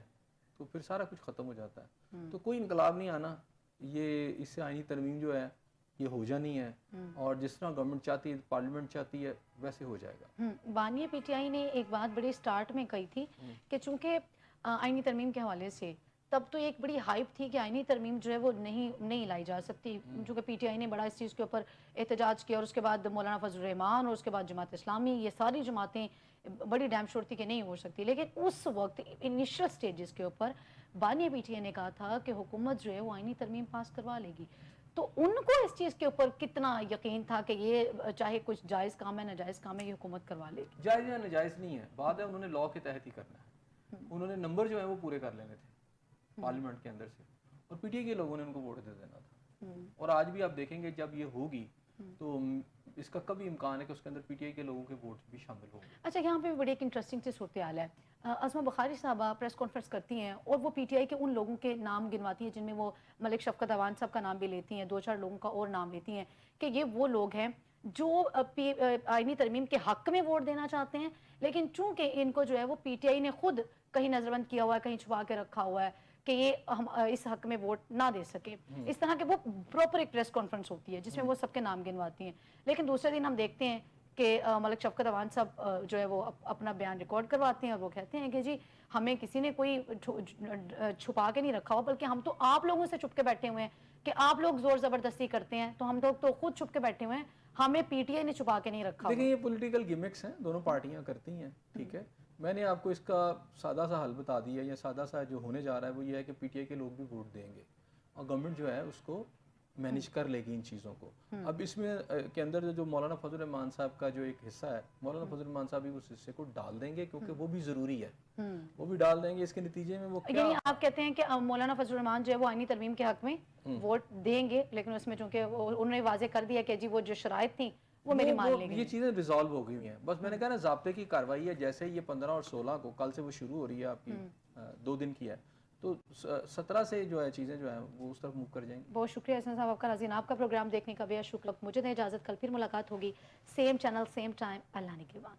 تو پھر سارا کچھ ختم ہو جاتا ہے، تو کوئی انقلاب نہیں آنا، یہ اس سے آئینی ترمیم جو ہے یہ ہو جانی ہے، اور جس طرح گورنمنٹ چاہتی ہے، پارلیمنٹ چاہتی ہے، ویسے ہو جائے گا۔ بانیہ پی ٹی آئی نے ایک بات بڑی سٹارٹ میں کہی تھی کہ چونکہ آئینی ترمیم کے حوالے سے تب تو ایک بڑی ہائپ تھی کہ آئینی ترمیم جو ہے وہ نہیں لائی جا سکتی، چونکہ پی ٹی آئی نے بڑا اس چیز کے اوپر احتجاج کیا، اور اس کے بعد مولانا فضل الرحمان اور اس کے بعد جماعت اسلامی، یہ ساری جماعتیں بڑی ڈیم شور تھی کہ نہیں ہو سکتی، لیکن اس وقت انیشل سٹیجز کے اوپر بانیہ پی ٹی آئی نے کہا تھا کہ حکومت جو ہے وہ آئینی ترمیم پاس کروا لے گی، تو ان کو اس چیز کے اوپر کتنا یقین تھا کہ یہ چاہے کچھ جائز کام ہے ناجائز کام ہے یہ حکومت کروا لے گی؟ جائز یا ناجائز نہیں ہے، بات ہے انہوں نے لاء کے تحت ہی کرنا ہے، انہوں نے نمبر جو ہے وہ پورے کر لینے تھے پارلیمنٹ کے اندر سے، اور پی ٹی آئی کے لوگوں نے ان کو ووٹ دے دینا تھا، اور آج بھی آپ دیکھیں گے جب یہ ہوگی تو اس کا کبھی امکان ہے کہ اس کے اندر پی ٹی آئی کے لوگوں کے ووٹ بھی شامل ہوں گے۔ اچھا، یہاں پہ بڑی ایک انٹرسٹنگ سی صورتحال ہے، عظمہ بخاری صاحبہ پریس کانفرنس کرتی ہیں اور وہ پی ٹی آئی کے ان لوگوں کے نام گنواتی ہیں جن میں وہ ملک شفقت عوان صاحب کا نام بھی لیتی ہیں، 2-4 لوگوں کا اور نام لیتی ہیں کہ یہ وہ لوگ ہیں جو آئینی ترمیم کے حق میں ووٹ دینا چاہتے ہیں، لیکن چونکہ ان کو جو ہے وہ پی ٹی آئی نے خود کہیں نظر بند کیا ہوا ہے، کہیں چھپا کے رکھا ہوا ہے کہ یہ ہم اس حق میں ووٹ نہ دے سکے، اس طرح کے وہ پراپر ایک پریس کانفرنس ہوتی ہے جس میں وہ سب کے نام گنواتی ہیں، لیکن دوسرے دن ہم دیکھتے ہیں کہ ملک شفقت عوان صاحب جو ہے وہ اپنا بیان ریکارڈ کرواتے ہیں اور وہ کہتے ہیں کہ جی ہمیں کسی نے کوئی چھپا کے نہیں رکھا ہوا، بلکہ ہم تو آپ لوگوں سے چھپ کے بیٹھے ہوئے ہیں کہ آپ لوگ زور زبردستی کرتے ہیں تو ہم لوگ تو خود چھپ کے بیٹھے ہوئے ہیں، ہمیں پی ٹی آئی نے چھپا کے نہیں رکھا ہوا۔ دیکھیں یہ پولیٹیکل گیمکس ہیں، دونوں پارٹیاں کرتی ہیں، ٹھیک ہے، میں نے آپ کو اس کا سادہ سا حل بتا دیا، یا سادہ سا جو ہونے جا رہا ہے وہ یہ ہے کہ پی ٹی آئی کے لوگ بھی ووٹ دیں گے، اور گورنمنٹ جو ہے اس کو مینیج کر لے گی ان چیزوں کو۔ اب اس میں کے اندر جو مولانا فضل الرحمان صاحب کا جو ایک حصہ ہے، مولانا فضل الرحمان صاحب بھی اس حصے کو ڈال دیں گے کیونکہ وہ بھی ضروری ہے، وہ بھی ڈال دیں گے، اس کے نتیجے میں وہ کیا، یعنی آپ کہتے ہیں کہ مولانا فضل الرحمان جو ہے وہ آئینی ترمیم کے حق میں ووٹ دیں گے، لیکن اس میں چونکہ انہوں نے واضح کر دیا کہ جی وہ جو شرائط تھیں وہ میری مان لی گئی، یہ چیزیں ریزالو ہو گئی ہیں، بس میں نے کہا نا ضابطے کی کارروائی ہے، جیسے یہ 15 اور 16 کو کل سے وہ شروع ہو رہی ہے آپ کی 2 دن کی ہے، تو 17 سے جو ہے چیزیں جو ہیں وہ اس طرف موو کر جائیں گی۔ بہت شکریہ حسن صاحب آپ کا، ناظرین آپ کا پروگرام دیکھنے کا بے شکر، مجھے دیں اجازت، کل پھر ملاقات ہوگی، سیم چینل سیم ٹائم، اللہ نگہبان۔